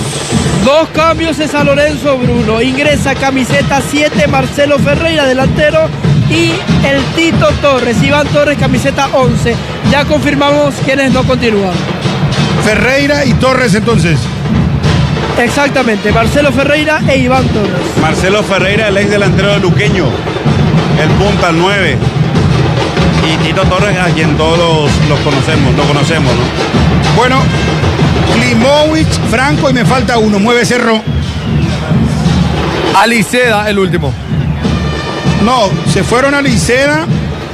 2 cambios en San Lorenzo, Bruno. Ingresa camiseta 7, Marcelo Ferreira, delantero. Y el Tito Torres, Iván Torres, camiseta 11. Ya confirmamos quienes no continúan. Ferreira y Torres, entonces. Exactamente, Marcelo Ferreira e Iván Torres. Marcelo Ferreira, el ex delantero de Luqueño. El punta, el 9. Y Tito Torres, a quien todos lo conocemos, ¿no? Bueno, Klimovic, Franco y me falta uno. Mueve Cerro. Aliceda, el último. No, se fueron a Liceda,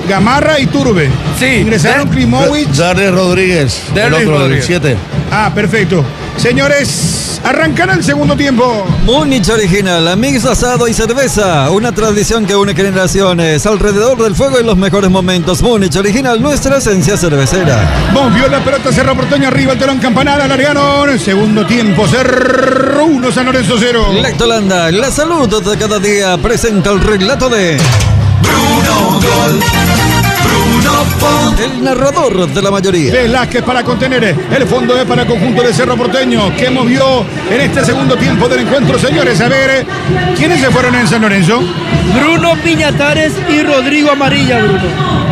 Gamarra y Turbe. Sí. Ingresaron Klimovic. Darle Rodríguez, el Darle otro, Rodríguez. el 7. Ah, perfecto. Señores, arrancará el segundo tiempo. Múnich Original, mix asado y cerveza, una tradición que une generaciones alrededor del fuego en los mejores momentos. Múnich Original, nuestra esencia cervecera. Movió la pelota Cerro Porteño arriba, el telón campanada, alargaron. Segundo tiempo, Cerro 1, San Lorenzo 0. Lactolanda, la salud de cada día, presenta el relato de Bruno Gol. Bruno Pont. el narrador de la mayoría. Velázquez para contener el fondo es para el conjunto de Cerro Porteño, que movió en este segundo tiempo del encuentro. Señores, a ver, ¿quiénes se fueron en San Lorenzo? Bruno Piñatares y Rodrigo Amarilla, Bruno.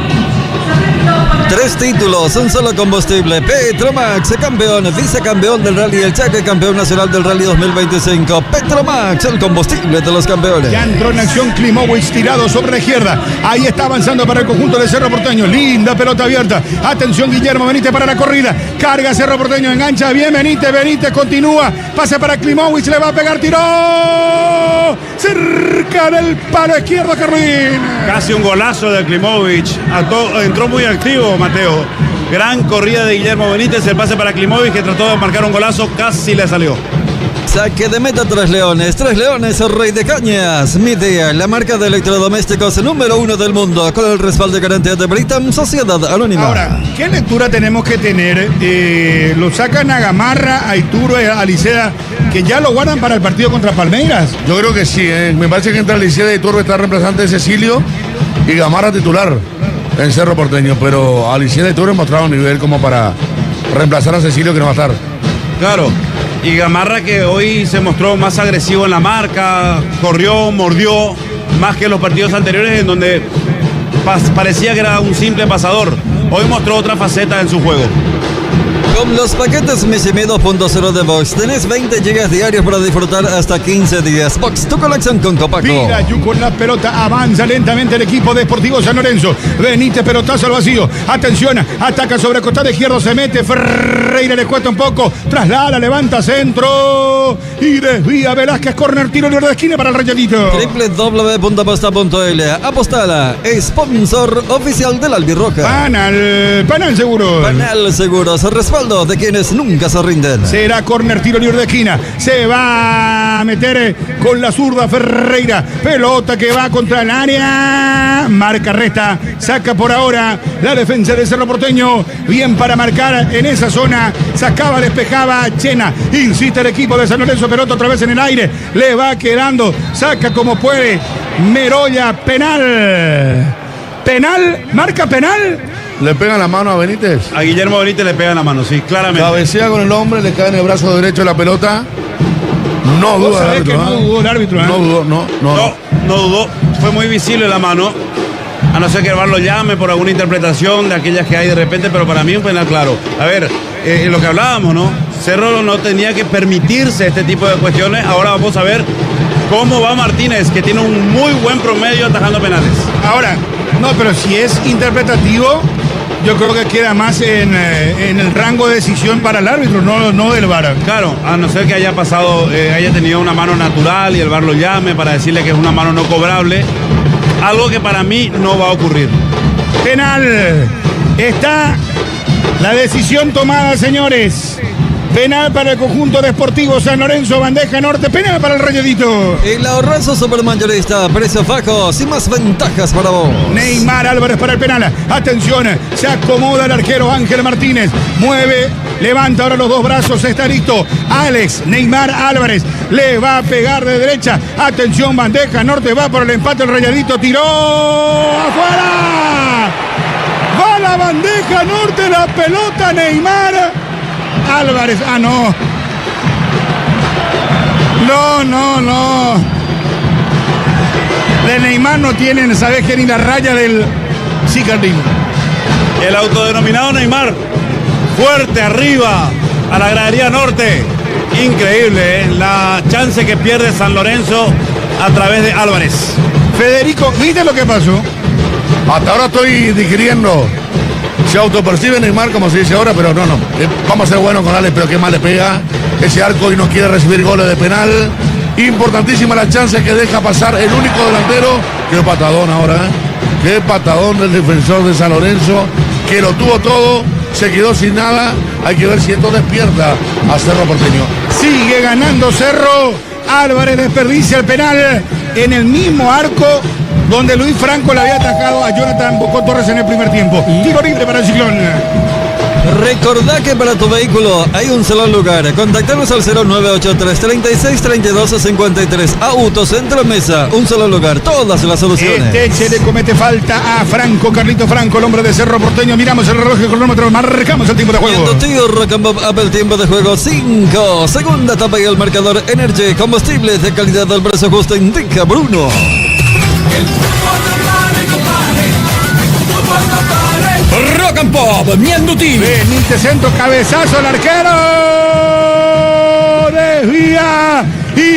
3 títulos, un solo combustible. Petromax, campeón, vicecampeón del Rally El Chaque, campeón nacional del Rally 2025. Petromax, el combustible de los campeones. Ya entró en acción Klimovic, tirado sobre la izquierda. Ahí está avanzando para el conjunto de Cerro Porteño. Linda pelota abierta. Atención, Guillermo Benítez para la corrida. Carga Cerro Porteño, engancha bien Benítez continúa. Pase para Klimovic, le va a pegar, tiró. Cerca del palo izquierdo, Carlín. Casi un golazo de Klimovic. Entró muy activo, Mateo. Gran corrida de Guillermo Benítez. El pase para Klimovic, que trató de marcar un golazo. Casi le salió. Saque de meta 3 Leones, Rey de Cañas. Midea, la marca de electrodomésticos número 1 del mundo, con el respaldo de garantía de Britam, Sociedad Anónima. Ahora, ¿qué lectura tenemos que tener? Lo sacan a Gamarra, a Iturbe, a Liceda, que ya lo guardan para el partido contra Palmeiras. Yo creo que sí, ¿eh? Me parece que entre Aliceda y Turbe está reemplazante de Cecilio y Gamarra titular en Cerro Porteño, pero Aliceda y Turbe mostraron nivel como para reemplazar a Cecilio, que no va a estar. Claro. Y Gamarra, que hoy se mostró más agresivo en la marca, corrió, mordió, más que en los partidos anteriores en donde parecía que era un simple pasador. Hoy mostró otra faceta en su juego. Con los paquetes Mi Simi 2.0 de Box tenés 20 GB diarios para disfrutar hasta 15 días. Box, tu colección con Copaco. Pirayu con la pelota, avanza lentamente el equipo Deportivo San Lorenzo. Benítez, pelotazo al vacío. Atención, ataca sobre costado izquierdo, se mete. Ferreira le cuesta un poco. Traslada, levanta centro. Y desvía Velázquez, corner, tiro libre de esquina para el Rayadito. www.aposta.l. Apostala, sponsor oficial del Albirroja. Panal seguro. Panal Seguros, respaldo de quienes nunca se rinden. Será córner, tiro libre de esquina. Se va a meter con la zurda Ferreira. Pelota que va contra el área. Marca, resta, saca por ahora la defensa de Cerro Porteño. Bien para marcar en esa zona. Sacaba, despejaba Chena. Insiste el equipo de San Lorenzo. Pelota otra vez en el aire. Le va quedando. Saca como puede. Meroya, penal. Penal, marca penal. ¿Le pegan la mano a Benítez? A Guillermo Benítez le pega la mano, sí, claramente. Cabecea con el hombre, le cae en el brazo derecho de la pelota. No Vos duda el sabés árbitro. que no dudó el árbitro, ¿eh? No dudó, no. No dudó, fue muy visible la mano. A no ser que el VAR lo llame por alguna interpretación de aquellas que hay de repente, pero para mí un penal claro. A ver, lo que hablábamos, ¿no? Cerro no tenía que permitirse este tipo de cuestiones. Ahora vamos a ver cómo va Martínez, que tiene un muy buen promedio atajando penales. Ahora, no, pero si es interpretativo, yo creo que queda más en el rango de decisión para el árbitro, no del VAR. Claro, a no ser que haya pasado, haya tenido una mano natural y el VAR lo llame para decirle que es una mano no cobrable. Algo que para mí no va a ocurrir. Penal. Está la decisión tomada, señores. Penal para el conjunto Deportivo San Lorenzo, bandeja norte, penal para el Rayadito. El ahorrazo supermayorista, precios bajos y más ventajas para vos. Neymar Álvarez para el penal. Atención, se acomoda el arquero Ángel Martínez. Mueve, levanta ahora los dos brazos, está listo. Alex Neymar Álvarez le va a pegar de derecha. Atención, bandeja norte, va por el empate el Rayadito, tiró afuera. Va la bandeja norte, la pelota Neymar Álvarez, no. No. De Neymar no tienen, ¿sabes qué? Ni la raya del Cicardín. El autodenominado Neymar, fuerte arriba a la gradería norte. Increíble, la chance que pierde San Lorenzo a través de Álvarez. Federico, ¿viste lo que pasó? Hasta ahora estoy digiriendo. Se autopercibe Neymar, como se dice ahora, pero no. Vamos a ser buenos con Alex, pero qué mal le pega ese arco y no quiere recibir goles de penal. Importantísima la chance que deja pasar el único delantero. Qué patadón ahora, ¿eh? Qué patadón del defensor de San Lorenzo, que lo tuvo todo, se quedó sin nada. Hay que ver si esto despierta a Cerro Porteño. Sigue ganando Cerro. Álvarez desperdicia el penal en el mismo arco donde Luis Franco le había atacado a Jonathan Bocón Torres en el primer tiempo. Tiro libre para el Ciclón. Recordá que para tu vehículo hay un solo lugar. Contactanos al 0983 36 32 53. Autocentro Mesa, un solo lugar, todas las soluciones. Este le comete falta a Franco, Carlito Franco, el hombre de Cerro Porteño. Miramos el reloj, el cronómetro, marcamos el tiempo de juego. Viendo tío Rock and Bob Apple, tiempo de juego 5. Segunda etapa y el marcador Energy, combustibles de calidad del precio justo, indica Bruno. Rock and Pop, Mianduti. Benítez centro, cabezazo al arquero. Desvía.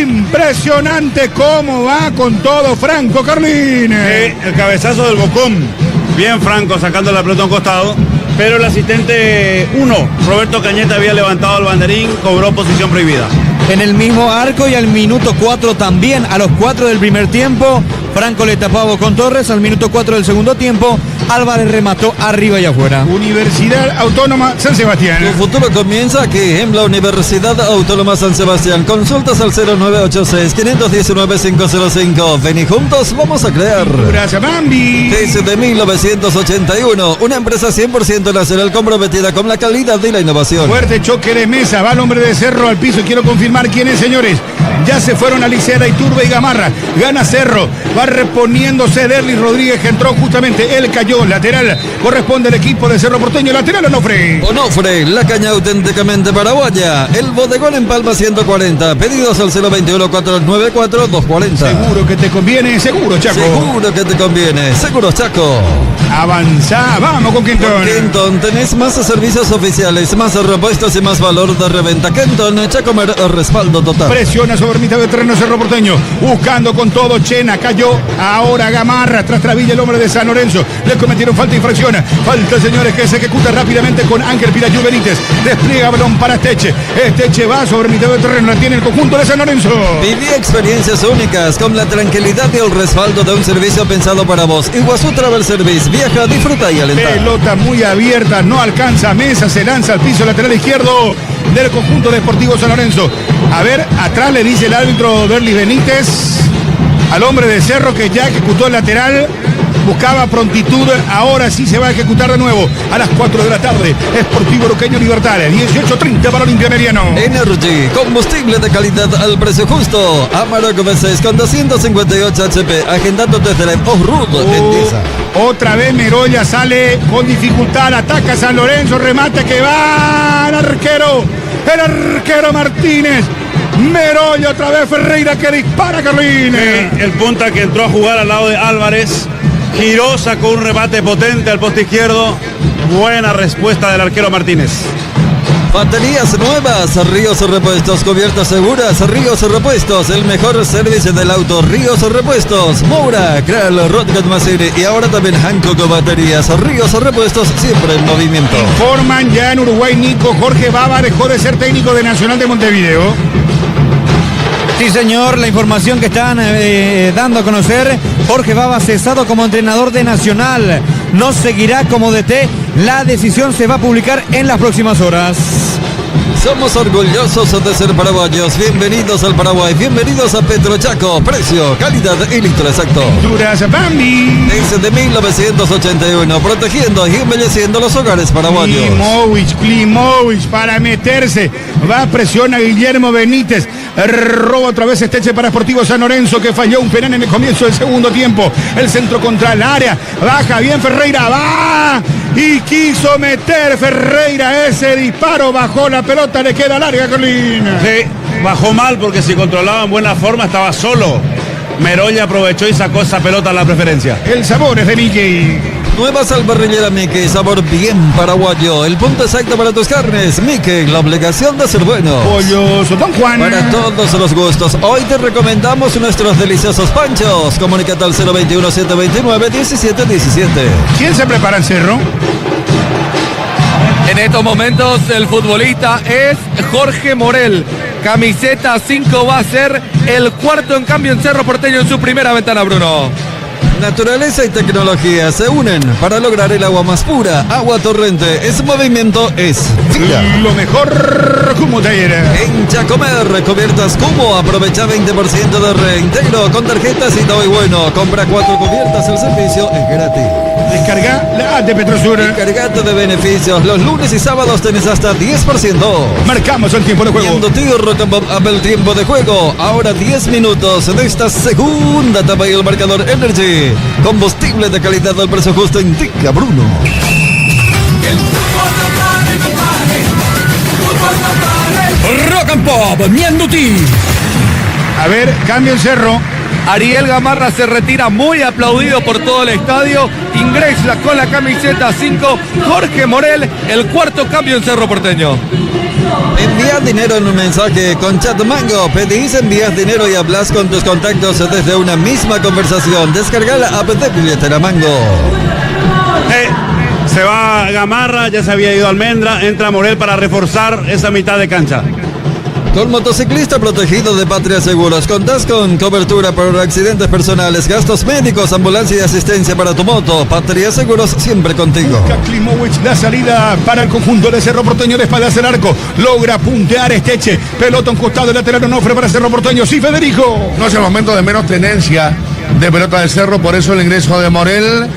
Impresionante cómo va con todo Franco Carlín. El cabezazo del Bocón. Bien Franco sacando la pelota a un costado. Pero el asistente 1, Roberto Cañete, había levantado el banderín, cobró posición prohibida. En el mismo arco y al minuto 4 también, a los 4 del primer tiempo, Franco le tapó a Bocón Torres. Al minuto 4 del segundo tiempo, Álvarez remató arriba y afuera. Universidad Autónoma San Sebastián. Tu futuro comienza aquí en la Universidad Autónoma San Sebastián. Consultas al 0986 519 505. Ven y juntos vamos a crear. Gracias, Bambi. Desde 1981, una empresa 100% nacional comprometida con la calidad y la innovación. Fuerte choque de mesa, va el hombre de Cerro al piso. Quiero confirmar quién es, señores. Ya se fueron Aliceda, Iturbe y Gamarra. Gana Cerro, va reponiéndose Derlis Rodríguez, que entró justamente, él cayó, lateral. Corresponde al equipo de Cerro Porteño, lateral Onofre. Onofre, la caña auténticamente paraguaya. El bodegón en Palma 140. Pedidos al 021 494 240. Seguro que te conviene, seguro, Chaco. Seguro que te conviene, seguro, Chaco. Avanza, vamos con Kenton. Con Kenton tenés más servicios oficiales, más repuestos y más valor de reventa. Kenton, Chacomer, respaldo total. Presiona sobre mitad de terreno Cerro Porteño, buscando con todo. Chena cayó, ahora Gamarra, tras Travilla, el hombre de San Lorenzo. Le cometieron falta, infracción. Falta, señores, que se ejecuta rápidamente con Ángel Pirayú Benítez. Despliega balón para Esteche. Esteche va sobre mitad de terreno, la tiene el conjunto de San Lorenzo. Viví experiencias únicas con la tranquilidad y el respaldo de un servicio pensado para vos. Iguazú Travel Service, viaja, disfruta y alenta. Pelota muy abierta, no alcanza Mesa, se lanza al piso lateral izquierdo del conjunto deportivo San Lorenzo. A ver, atrás le dice el árbitro Derlis Benítez al hombre de Cerro que ya ejecutó el lateral. Buscaba prontitud, ahora sí se va a ejecutar de nuevo a las 4 de la tarde. Sportivo Luqueño Libertad, 18:30 para Olimpia Mediano. Energy, combustible de calidad al precio justo. Amarok V6 con 258 HP, agendando desde la Osrud. Otra vez Meroya sale con dificultad, ataca San Lorenzo, remate que va el arquero Martínez. Meroya otra vez, Ferreira que dispara, Carlín. El punta que entró a jugar al lado de Álvarez. Giró, sacó un remate potente al poste izquierdo. Buena respuesta del arquero Martínez. Baterías nuevas, Ríos Repuestos, cubiertas seguras, Ríos Repuestos, el mejor servicio del auto, Ríos Repuestos, Moura, Kral, Rodgat Massini y ahora también Hankook Baterías, Ríos Repuestos, siempre en movimiento. Informan ya en Uruguay, Nico, Jorge Baba dejó de ser técnico de Nacional de Montevideo. Sí, señor, la información que están dando a conocer, Jorge Baba cesado como entrenador de Nacional, no seguirá como DT, la decisión se va a publicar en las próximas horas. Somos orgullosos de ser paraguayos, bienvenidos al Paraguay, bienvenidos a Petrochaco, precio, calidad y litro exacto. Duras Bambi. Desde 1981, protegiendo y embelleciendo los hogares paraguayos. Klimovic para meterse, va, presiona Guillermo Benítez, roba otra vez Esteche para Sportivo San Lorenzo que falló un penal en el comienzo del segundo tiempo, el centro contra el área, baja bien Ferreira, va y quiso meter Ferreira ese disparo, bajó la pelota, le queda larga, Carlín. Sí, bajó mal porque si controlaba en buena forma estaba solo. Merolla aprovechó y sacó esa pelota a la preferencia. El sabor es de Mickey. Nueva salparrillera Mickey, sabor bien paraguayo. El punto exacto para tus carnes. Mickey, la obligación de ser bueno. Pollos Don Juan. Para todos los gustos. Hoy te recomendamos nuestros deliciosos panchos. Comunícate al 021-729-1717. ¿Quién se prepara el cerro? En estos momentos el futbolista es Jorge Morel. Camiseta 5 va a ser el cuarto en cambio en Cerro Porteño en su primera ventana, Bruno. Naturaleza y tecnología se unen para lograr el agua más pura. Agua Torrente, es movimiento, es vida. Lo mejor como taller. En Chacomer, cubiertas Cubo, aprovecha 20% de reintegro con tarjetas y todo y bueno. Compra 4 cubiertas, el servicio es gratis. Descarga la app de Petrosur. Cargate de beneficios. Los lunes y sábados tenés hasta 10%. Marcamos el tiempo de juego. Viendo tío Rock'n'Pop el tiempo de juego. Ahora 10 minutos de esta segunda etapa y el marcador Energy. Combustible de calidad al precio justo indica Bruno. Rock and Pop, Mianduti. A ver, cambio en cerro. Ariel Gamarra se retira muy aplaudido por todo el estadio. Ingresa con la camiseta 5 Jorge Morel, el cuarto cambio en Cerro Porteño. Envía dinero en un mensaje con Chat Mango. Pedís, envías dinero y hablas con tus contactos desde una misma conversación. Descarga la app de Billetera Mango. Se va Gamarra, ya se había ido Almendra, entra Morel para reforzar esa mitad de cancha. Con motociclista protegido de Patria Seguros, contás con cobertura por accidentes personales, gastos médicos, ambulancia y asistencia para tu moto. Patria Seguros, siempre contigo. Klimovic, la salida para el conjunto de Cerro Porteño de espaldas al arco. Logra puntear Esteche. Pelota un costado lateral, Onofre para Cerro Porteño. Sí, Federico. No es el momento de menos tenencia de pelota de Cerro, por eso el ingreso de Morel.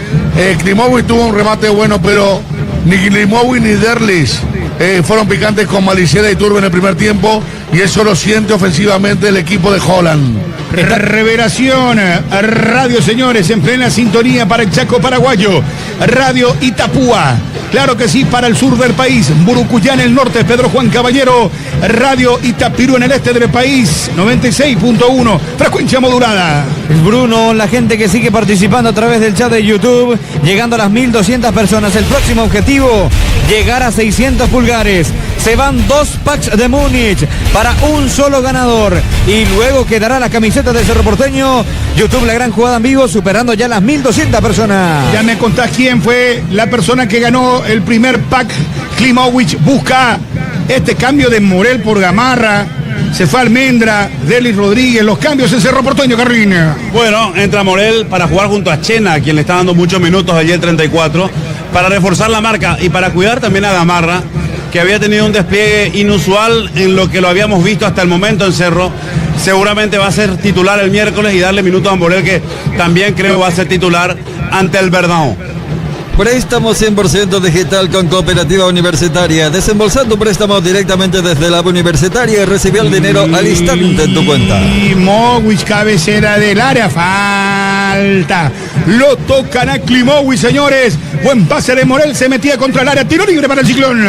Klimovic tuvo un remate bueno, pero ni Klimovic ni Derlis fueron picantes con Maliceda y Turbe en el primer tiempo, y eso lo siente ofensivamente el equipo de Holland. Revelación, radio señores, en plena sintonía para el Chaco paraguayo, Radio Itapúa, claro que sí, para el sur del país, Burucuyá en el norte, Pedro Juan Caballero, Radio Itapirú en el este del país, 96.1, frecuencia modulada. Bruno, la gente que sigue participando a través del chat de YouTube, llegando a las 1200 personas. El próximo objetivo, llegar a 600 pulgares. Se van 2 packs de Múnich para un solo ganador. Y luego quedará la camiseta de Cerro Porteño. YouTube, la gran jugada en vivo, superando ya las 1200 personas. Ya me contás quién fue la persona que ganó el primer pack. Klimovic busca este cambio de Morel por Gamarra. Se fue Almendra, Delis Rodríguez, los cambios en Cerro Porteño, Carrina. Bueno, entra Morel para jugar junto a Chena, a quien le está dando muchos minutos allí el 34, para reforzar la marca y para cuidar también a Gamarra, que había tenido un despliegue inusual en lo que lo habíamos visto hasta el momento en Cerro. Seguramente va a ser titular el miércoles y darle minutos a Morel, que también creo va a ser titular ante el Verdão. Préstamo 100% digital con Cooperativa Universitaria. Desembolsa tu préstamo directamente desde la universitaria y recibe el dinero al instante en tu cuenta. Y Klimovic, cabecera del área, falta. Lo tocan a Klimovic, señores. Buen pase de Morel, se metía contra el área, tiro libre para el Ciclón.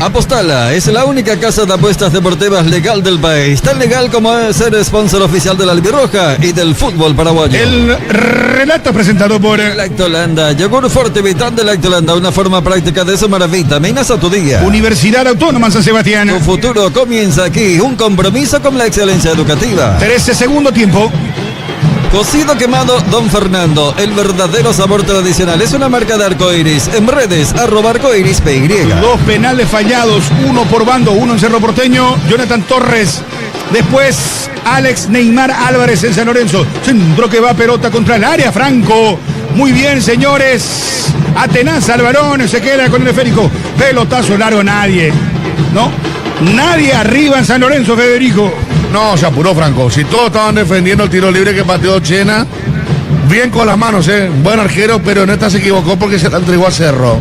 Apostala es la única casa de apuestas deportivas legal del país, tan legal como es ser sponsor oficial de la Albirroja y del fútbol paraguayo. El relato presentado por Lactolanda, yogur forte vital de Lactolanda, una forma práctica de sumar vitaminas a tu día. Universidad Autónoma San Sebastián. Tu futuro comienza aquí, un compromiso con la excelencia educativa. 13 segundo tiempo. Cocido quemado Don Fernando, el verdadero sabor tradicional. Es una marca de arcoiris. En redes, @arcoirispy. 2 penales fallados, 1 por bando, 1 en Cerro Porteño. Jonathan Torres. Después Alex Neymar Álvarez en San Lorenzo. Centro que va pelota contra el área. Franco. Muy bien, señores. Atenaza al balón. Se queda con el esférico. Pelotazo largo, nadie. ¿No? Nadie arriba en San Lorenzo, Federico. No, se apuró Franco. Si todos estaban defendiendo el tiro libre que pateó Chena, bien con las manos, buen arquero, pero en esta se equivocó porque se la entregó a Cerro.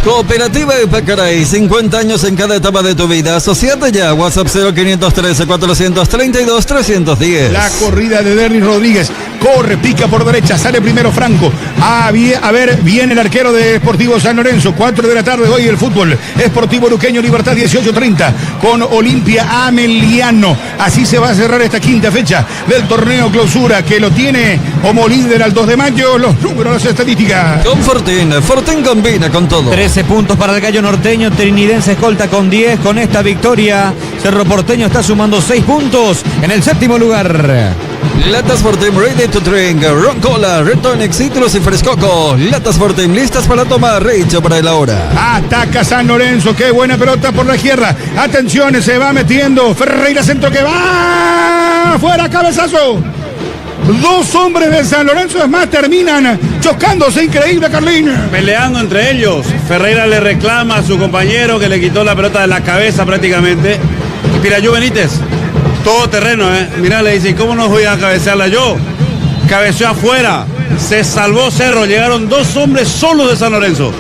Cooperativa de Pacaray, 50 años en cada etapa de tu vida. Asociate ya, WhatsApp 0513-432-310. La corrida de Dernis Rodríguez. Corre, pica por derecha, sale primero Franco. A ver, viene el arquero de Sportivo San Lorenzo. 4 de la tarde hoy el fútbol. Sportivo Luqueño, Libertad 18:30 con Olimpia Ameliano. Así se va a cerrar esta quinta fecha del torneo clausura que lo tiene como líder al 2 de mayo. Los números, las estadísticas. Con Fortín combina con todo. 13 puntos para el Gallo Norteño, Trinidense escolta con 10. Con esta victoria, Cerro Porteño está sumando 6 puntos en el 7º lugar. Latas Fortín ready to drink, Ron Cola, Red Tonic, Citrus y Frescoco. Latas Fortín listas para tomar, hecho para el ahora. Ataca San Lorenzo, qué buena pelota por la izquierda. Atención, se va metiendo Ferreira, centro que va fuera, cabezazo. 2 hombres de San Lorenzo, es más, terminan chocándose, increíble, Carlín. Peleando entre ellos. Ferreira le reclama a su compañero que le quitó la pelota de la cabeza prácticamente. Y Pirayú Benítez, todo terreno, Mirá, le dice, ¿cómo no voy a cabecearla yo? Cabeceó afuera, se salvó Cerro, llegaron 2 hombres solos de San Lorenzo.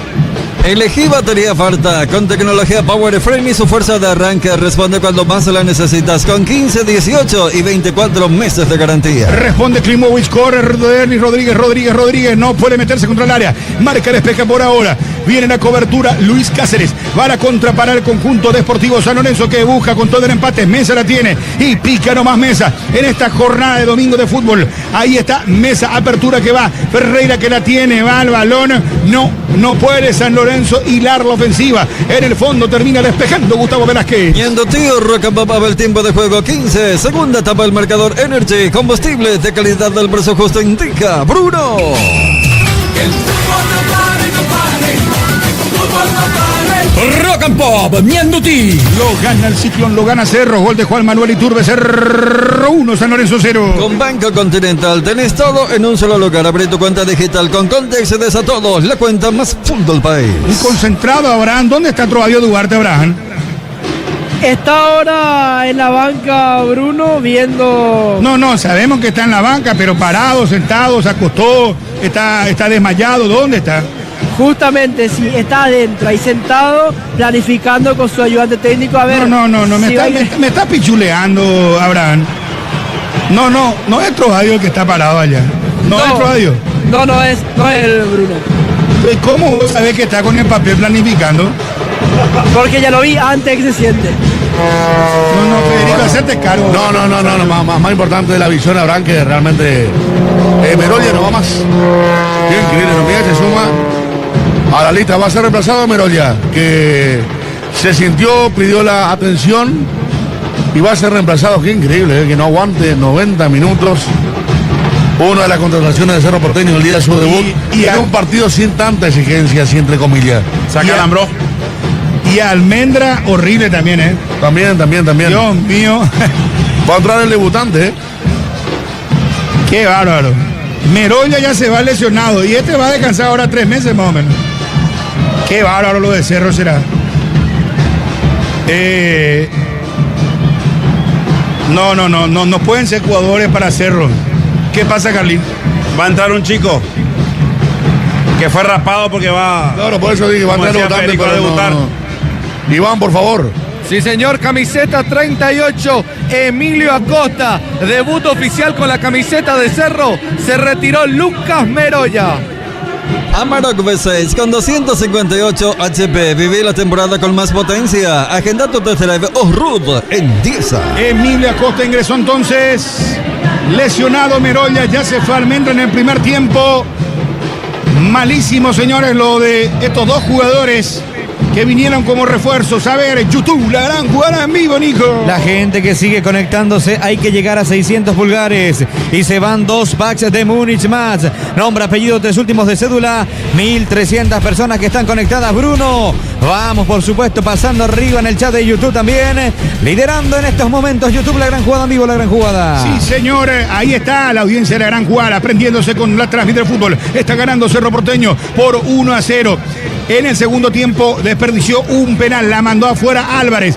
Elegí batería Farta con tecnología Power Frame y su fuerza de arranque responde cuando más la necesitas con 15, 18 y 24 meses de garantía. Responde Klimovic, corre Dernis Rodríguez, no puede meterse contra el área. Marca despeja por ahora. Viene la cobertura Luis Cáceres. Va a la contra para el conjunto de Sportivo San Lorenzo que busca con todo el empate. Mesa la tiene y pica nomás Mesa en esta jornada de domingo de fútbol. Ahí está Mesa, apertura que va. Ferreira que la tiene, va al balón. No puede San Lorenzo hilar la ofensiva. En el fondo termina despejando Gustavo Velázquez. Yendo tío, Roca Papá, el tiempo de juego 15. Segunda etapa del marcador Energy. Combustibles de calidad del precio justo indica Bruno. Rock and Pop, Mianduti. Lo gana el Ciclón, lo gana Cerro. Gol de Juan Manuel Iturbe. Cerro 1, San Lorenzo 0. Con Banco Continental tenés todo en un solo lugar. Abre tu cuenta digital con Conte y accedes a todos. La cuenta más full del país. Un concentrado, Abraham. ¿Dónde está Trovavio Duarte, Abraham? Está ahora en la banca Bruno viendo... No, sabemos que está en la banca, pero parado, sentado, se acostó, está desmayado. ¿Dónde está? Justamente, sí, está adentro, ahí sentado, planificando con su ayudante técnico. A ver. No, me está pichuleando, Abraham. No es Trovavio el que está parado allá. No es Trovavio. No es el Bruno. ¿Cómo vos sabés que está con el papel planificando? Porque ya lo vi antes que se siente. No, Federico, hacerte cargo. No, más importante de la visión, Abraham, que realmente Merolia no va más. Qué increíble, Merolia se suma a la lista, va a ser reemplazado Merolia, que se sintió, pidió la atención y va a ser reemplazado. Qué increíble, que no aguante 90 minutos. Una de las contrataciones de Cerro Porteño el día de su debut y en un partido sin tanta exigencia, así entre comillas. Saca el Ambró. Y Almendra, horrible también, También. Dios mío. Va a entrar el debutante, Qué bárbaro. Merolla ya se va lesionado y este va a descansar ahora 3 meses más o menos. Qué bárbaro lo de Cerro será. No pueden ser jugadores para Cerro. ¿Qué pasa, Carlín? Va a entrar un chico que fue raspado porque va... Claro, por eso dije, va a entrar debutante, Federico, pero a debutar. Iván, por favor. Sí, señor, camiseta 38, Emilio Acosta, debut oficial con la camiseta de Cerro, se retiró Lucas Meroya. Amarok V6 con 258 HP. Viví la temporada con más potencia. Agenda tu test drive Off-Road en Diesa. Emilio Acosta ingresó entonces. Lesionado Merolla, ya se fue Almendra en el primer tiempo. Malísimo, señores, lo de estos dos jugadores que vinieron como refuerzos. A ver, YouTube, la gran jugada en vivo, Nico. La gente que sigue conectándose, hay que llegar a 600 pulgares. Y se van 2 packs de Múnich más. Nombre, apellido, 3 últimos de cédula. 1.300 personas que están conectadas, Bruno. Vamos, por supuesto, pasando arriba en el chat de YouTube también. Liderando en estos momentos YouTube, la gran jugada en vivo, la gran jugada. Sí, señor, ahí está la audiencia de la gran jugada, prendiéndose con la transmisión del fútbol. Está ganando Cerro Porteño por 1-0. En el segundo tiempo desperdició un penal, la mandó afuera Álvarez.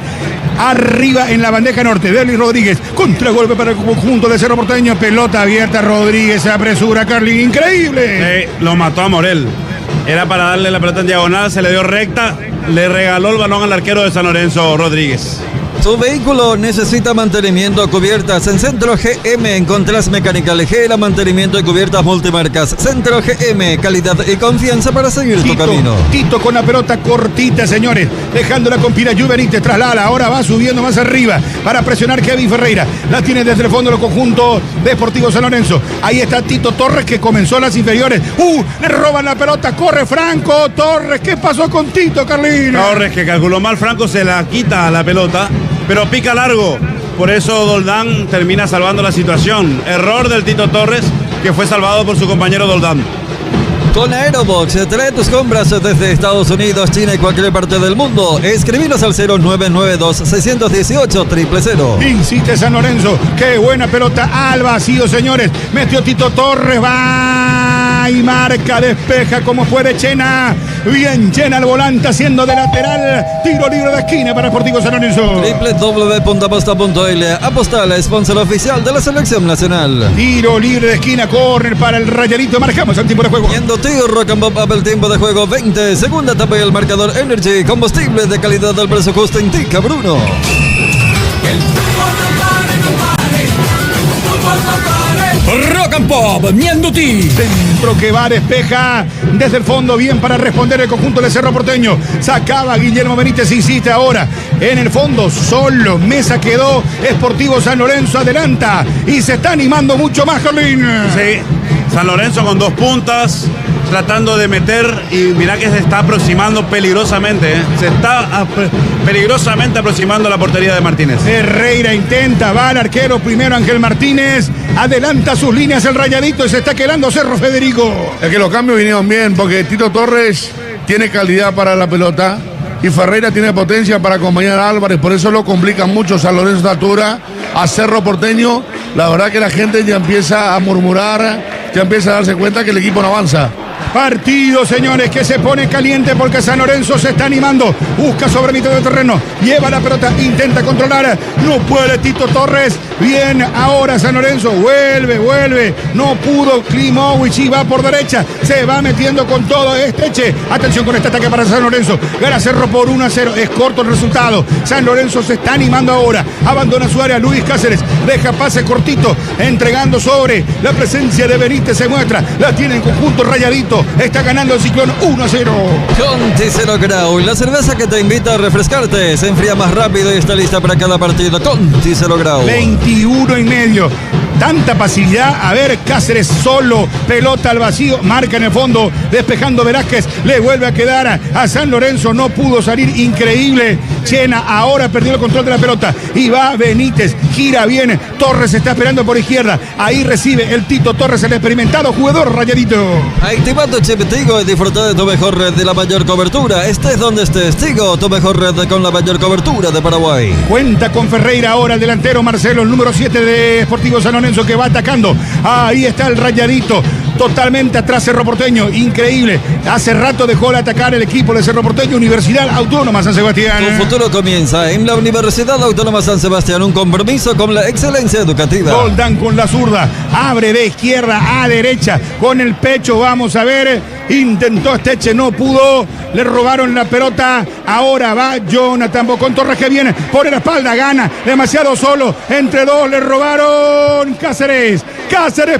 Arriba en la bandeja norte, Derlis Rodríguez, contragolpe para el conjunto de Cerro Porteño, pelota abierta, Rodríguez se apresura, Carlín, increíble. Lo mató a Morel. Era para darle la pelota en diagonal, se le dio recta, le regaló el balón al arquero de San Lorenzo, Rodríguez. Su vehículo necesita mantenimiento, cubiertas en Centro GM. Encontrás Mecánica ligera, mantenimiento y cubiertas multimarcas. Centro GM, calidad y confianza para seguir tu camino. Tito con la pelota cortita, señores, dejándola con Pirayu Benítez, traslada, ahora va subiendo más arriba para presionar Kevin Ferreira. La tiene desde el fondo del conjunto Deportivo San Lorenzo. Ahí está Tito Torres, que comenzó las inferiores. Le roban la pelota, corre Franco Torres. ¿Qué pasó con Tito, Carlín? Torres, que calculó mal, Franco se la quita a la pelota, pero pica largo. Por eso Doldán termina salvando la situación. Error del Tito Torres, que fue salvado por su compañero Doldán. Con Aerobox, trae tus compras desde Estados Unidos, China y cualquier parte del mundo. Escribinos al 0992-618-000. Insiste San Lorenzo, qué buena pelota al vacío, señores. Metió Tito Torres, va y marca, despeja como puede Chena. Bien Chena el volante haciendo de lateral. Tiro libre de esquina para Deportivo San Lorenzo. www.aposta.l. Aposta, la sponsor oficial de la selección nacional. Tiro libre de esquina, córner para el Rayadito. Marcamos el tiempo de juego. Tío Rock and Pop Up, el tiempo de juego 20. Segunda etapa y el marcador Energy. Combustible de calidad del precio justo indica Bruno. Rock and Pop, Mianduti. Centro que va, despeja desde el fondo, bien para responder el conjunto de Cerro Porteño. Sacaba Guillermo Benítez, insiste ahora en el fondo, solo Mesa quedó. Sportivo San Lorenzo adelanta y se está animando mucho más, Carlín. Sí, San Lorenzo con 2 puntas, tratando de meter, y mirá que se está aproximando peligrosamente, se está peligrosamente aproximando a la portería de Martínez. Ferreira intenta, va al arquero primero Ángel Martínez, adelanta sus líneas el Rayadito y se está quedando Cerro, Federico. Es que los cambios vinieron bien porque Tito Torres tiene calidad para la pelota y Ferreira tiene potencia para acompañar a Álvarez, por eso lo complica mucho San Lorenzo de altura a Cerro Porteño. La verdad que la gente ya empieza a murmurar, ya empieza a darse cuenta que el equipo no avanza. Partido, señores, que se pone caliente porque San Lorenzo se está animando. Busca sobre mitad del terreno. Lleva la pelota, intenta controlar. No puede Tito Torres. Bien, ahora San Lorenzo. Vuelve. No pudo Klimovic y va por derecha. Se va metiendo con todo Esteche. Atención con este ataque para San Lorenzo. Gana Cerro por 1-0. Es corto el resultado. San Lorenzo se está animando ahora. Abandona su área Luis Cáceres. Deja pase cortito. Entregando sobre. La presencia de Benítez se muestra. La tiene en conjunto Rayadito. Está ganando el Ciclón 1-0. Conti 0 Grau, la cerveza que te invita a refrescarte. Se enfría más rápido y está lista para cada partido. Conti 0 Grau. 21,5. Tanta facilidad. A ver, Cáceres solo. Pelota al vacío. Marca en el fondo. Despejando Velázquez. Le vuelve a quedar a San Lorenzo. No pudo salir. Increíble. Chena ahora perdió el control de la pelota. Y va Benítez. Gira bien. Torres está esperando por izquierda. Ahí recibe el Tito Torres, el experimentado jugador Rayadito. Activando Chip Tigo y disfruta de tu mejor red de la mayor cobertura. Estés donde estés, Tigo, tu mejor red con la mayor cobertura de Paraguay. Cuenta con Ferreira ahora el delantero Marcelo, el número 7 de Sportivo San Lorenzo, que va atacando. Ahí está el Rayadito. Totalmente atrás Cerro Porteño, increíble. Hace rato dejó de atacar el equipo de Cerro Porteño. Universidad Autónoma San Sebastián. Tu futuro comienza en la Universidad Autónoma San Sebastián, un compromiso con la excelencia educativa. Roldán con la zurda, abre de izquierda a derecha, con el pecho, vamos a ver, intentó Esteche, no pudo, le robaron la pelota, ahora va Jonathan Bocón Torres, que viene por la espalda, gana, demasiado solo, entre dos le robaron Cáceres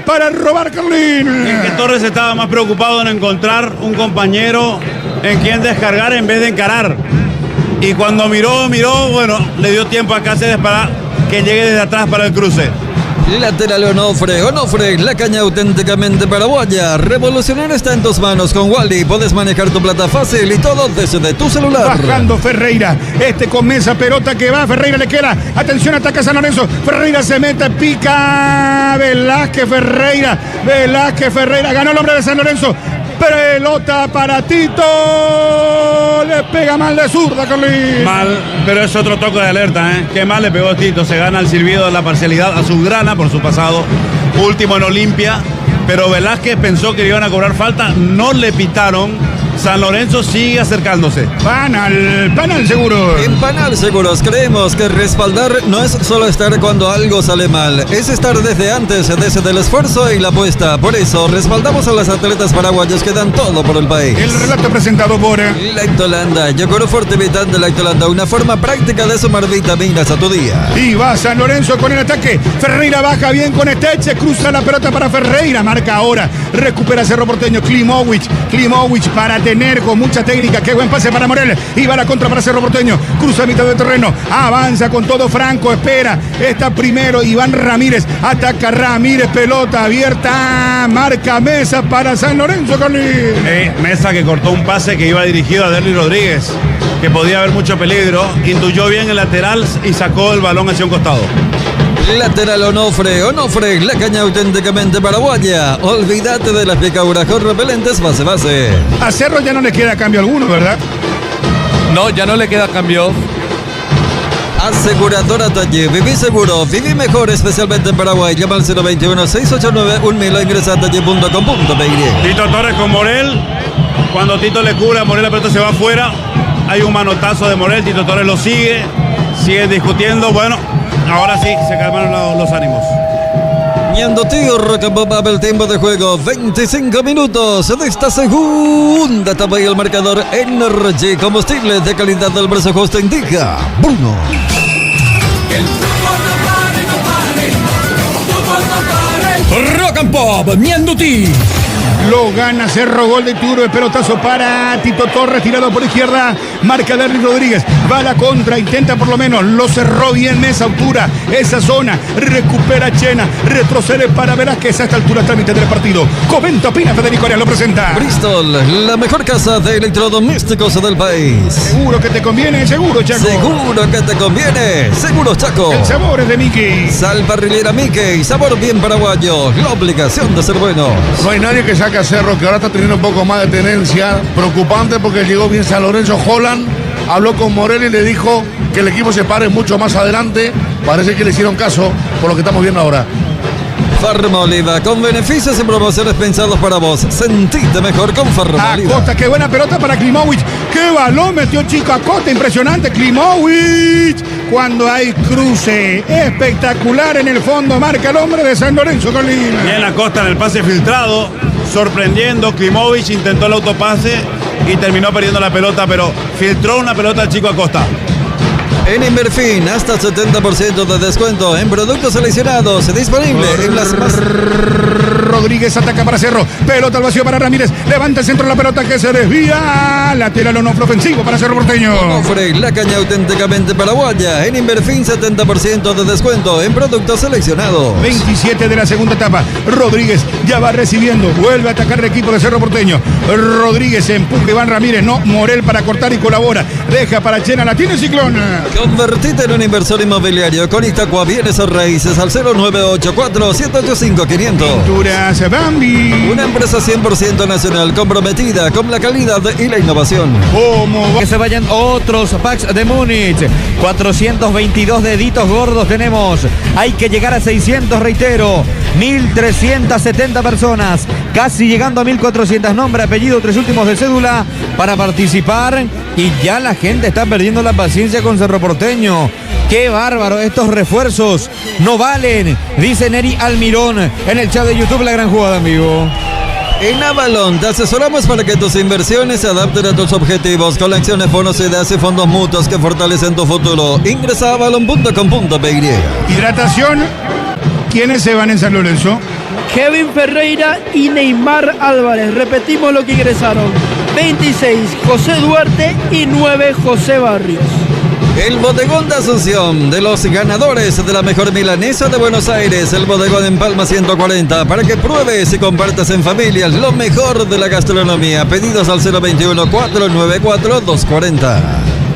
para robar Carlín. Que Torres estaba más preocupado en encontrar un compañero en quien descargar en vez de encarar. Y cuando miró, bueno, le dio tiempo a Cáceres para que llegue desde atrás para el cruce. Lateral Onofre, la caña auténticamente paraguaya. Revolucionar está en tus manos con Wally. Puedes manejar tu plata fácil y todo desde tu celular. Bajando Ferreira, comienza pelota que va, Ferreira le queda, atención, ataca San Lorenzo, Ferreira se mete, pica, Velázquez Ferreira, ganó el hombre de San Lorenzo, pelota para Tito, le pega mal de zurda, Carlín. Mal, pero es otro toque de alerta, ¿eh? Qué mal le pegó Tito, se gana el silbido de la parcialidad a Subgrana por su pasado, último en Olimpia, pero Velázquez pensó que le iban a cobrar falta, no le pitaron. San Lorenzo sigue acercándose. Panal seguro. En Panal Seguros creemos que respaldar no es solo estar cuando algo sale mal, es estar desde antes, desde el esfuerzo y la apuesta. Por eso respaldamos a los atletas paraguayos que dan todo por el país. El relato presentado por Lactolanda, Yogurt Fortivitante Lactolanda, una forma práctica de sumar vitaminas a tu día. Y va San Lorenzo con el ataque. Ferreira baja bien con Esteche, cruza la pelota para Ferreira, marca ahora, recupera Cerro Porteño, Klimovic para tener con mucha técnica, qué buen pase para Morel, y va la contra para Cerro Porteño, cruza a mitad del terreno, avanza con todo Franco, espera, está primero Iván Ramírez, ataca Ramírez, pelota abierta, marca Mesa para San Lorenzo, Carlín. Mesa que cortó un pase que iba dirigido a Derly Rodríguez, que podía haber mucho peligro, intuyó bien el lateral y sacó el balón hacia un costado. Lateral Onofre, la caña auténticamente paraguaya. Olvídate de las picaduras con repelentes base. A Cerro ya no le queda cambio alguno, ¿verdad? No, ya no le queda cambio. Aseguradora Talle, viví seguro, viví mejor, especialmente en Paraguay. Llama al 021-689-1000 o ingresa a talle.com.pe. Tito Torres con Morel. Cuando Tito le cura, Morel la pelota se va afuera. Hay un manotazo de Morel, Tito Torres lo sigue. Siguen discutiendo, bueno. Ahora sí, se calmaron los ánimos. Ñando tío Rocambomba, el tiempo de juego, 25 minutos de esta segunda etapa y el marcador Energy, combustible de calidad del brazo justo indica Bruno. Rock and Pop, Ñandutí. Lo gana Cerro, gol de Turo, el pelotazo para Tito Torres, tirado por izquierda, marca Derly Rodríguez, va a la contra, intenta por lo menos, lo cerró bien Mesa, altura, esa zona, recupera Chena, retrocede para Velázquez, a esta altura trámite del partido. Comenta, opina, Federico Arias lo presenta. Bristol, la mejor casa de electrodomésticos del país. Seguro que te conviene, seguro, Chaco. Seguro que te conviene, seguro, Chaco. El sabor es de Mickey. Sal parrilera Mickey, sabor bien paraguayo, la obligación de ser buenos. No hay nadie que saque a Cerro, que ahora está teniendo un poco más de tenencia. Preocupante porque llegó bien San Lorenzo. Holland habló con Morel y le dijo que el equipo se pare mucho más adelante. Parece que le hicieron caso por lo que estamos viendo ahora. Farma Oliva, con beneficios y promociones pensados para vos. Sentite mejor con Farma Oliva. Acosta, qué buena pelota para Klimovic. Qué balón metió Chico Acosta, impresionante Klimovic. Cuando hay cruce espectacular en el fondo, marca el hombre de San Lorenzo, Colina. Bien Acosta en el pase filtrado, sorprendiendo. Klimovic intentó el autopase y terminó perdiendo la pelota, pero filtró una pelota al Chico Acosta. En Inverfin, hasta 70% de descuento en productos seleccionados. Disponible en las más... Rodríguez ataca para Cerro. Pelota al vacío para Ramírez. Levanta el centro de la pelota que se desvía. Lateral o no ofensivo para Cerro Porteño. Onofre, la caña auténticamente paraguaya. En Inverfin, 70% de descuento en productos seleccionados. 27 de la segunda etapa. Rodríguez ya va recibiendo. Vuelve a atacar el equipo de Cerro Porteño. Rodríguez empuja Iván Ramírez. No, Morel para cortar y colabora. Deja para Chena. La tiene Ciclón. Convertite en un inversor inmobiliario con Itacua Bienes o Raíces al 0984-785-500. Pinturas Bambi. Una empresa 100% nacional comprometida con la calidad y la innovación. Que se vayan otros packs de Múnich. 422 deditos gordos tenemos. Hay que llegar a 600, reitero. 1.370 personas. Casi llegando a 1.400. Nombre, apellido, 3 últimos de cédula para participar. Y ya la gente está perdiendo la paciencia con Cerro Porteño. ¡Qué bárbaro! Estos refuerzos no valen, dice Neri Almirón en el chat de YouTube. La gran jugada en vivo. En Avalon te asesoramos para que tus inversiones se adapten a tus objetivos. Colecciones, bonos, ideas y fondos mutuos que fortalecen tu futuro. Ingresa a avalon.com.pe. Hidratación. ¿Quiénes se van en San Lorenzo? Kevin Ferreira y Neymar Álvarez. Repetimos lo que ingresaron: 26 José Duarte y 9 José Barrios. El bodegón de Asunción, de los ganadores de la mejor milanesa de Buenos Aires, el bodegón en Palma 140, para que pruebes y compartas en familia lo mejor de la gastronomía. Pedidos al 021-494-240.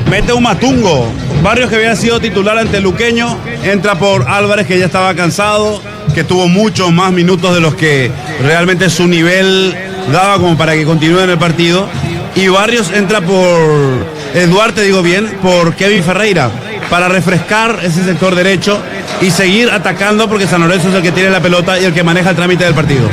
Mete un matungo. Barrios, que había sido titular ante Luqueño, entra por Álvarez, que ya estaba cansado, que tuvo muchos más minutos de los que realmente su nivel daba como para que continúe en el partido. Y Barrios entra por Duarte, digo bien, por Kevin Ferreira, para refrescar ese sector derecho y seguir atacando, porque San Lorenzo es el que tiene la pelota y el que maneja el trámite del partido.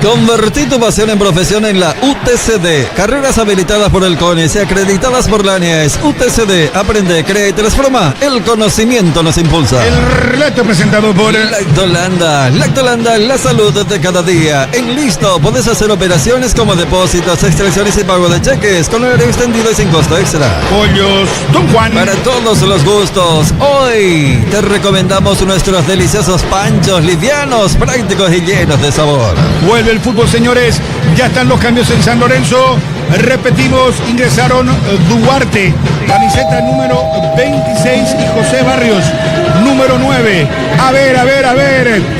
Convertí tu pasión en profesión en la UTCD. Carreras habilitadas por el CONICE y acreditadas por la ANEAES. UTCD, aprende, crea y transforma. El conocimiento nos impulsa. El relato presentado por Lactolanda, la salud de cada día. En Listo podés hacer operaciones como depósitos, extracciones y pago de cheques con horario extendido y sin costo extra. Pollos Don Juan. Para todos los gustos, hoy te recomendamos nuestros deliciosos panchos livianos, prácticos y llenos de sabor. Vuelve el fútbol, señores. Ya están los cambios en San Lorenzo. Repetimos, ingresaron Duarte, camiseta número 26, y José Barrios, número 9. A ver,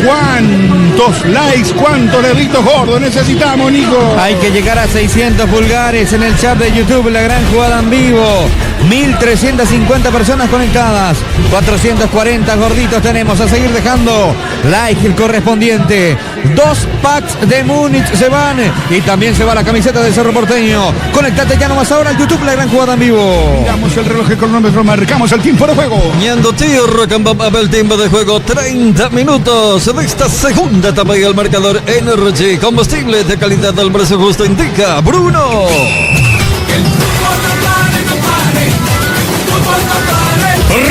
¿cuántos likes, cuántos deditos gordos necesitamos, Nico? Hay que llegar a 600 pulgares en el chat de YouTube, la gran jugada en vivo. 1.350 personas conectadas, 440 gorditos tenemos. A seguir dejando like el correspondiente. 2 packs de Múnich se van, y también se va la camiseta del Cerro Porteño. Conéctate ya nomás ahora al YouTube, la gran jugada en vivo. Miramos el reloj cronómetro, marcamos el tiempo de juego. Ñando Tío Rocambam, el tiempo de juego, 30 minutos de esta segunda etapa, y el marcador Energy, combustible de calidad al precio justo, indica Bruno.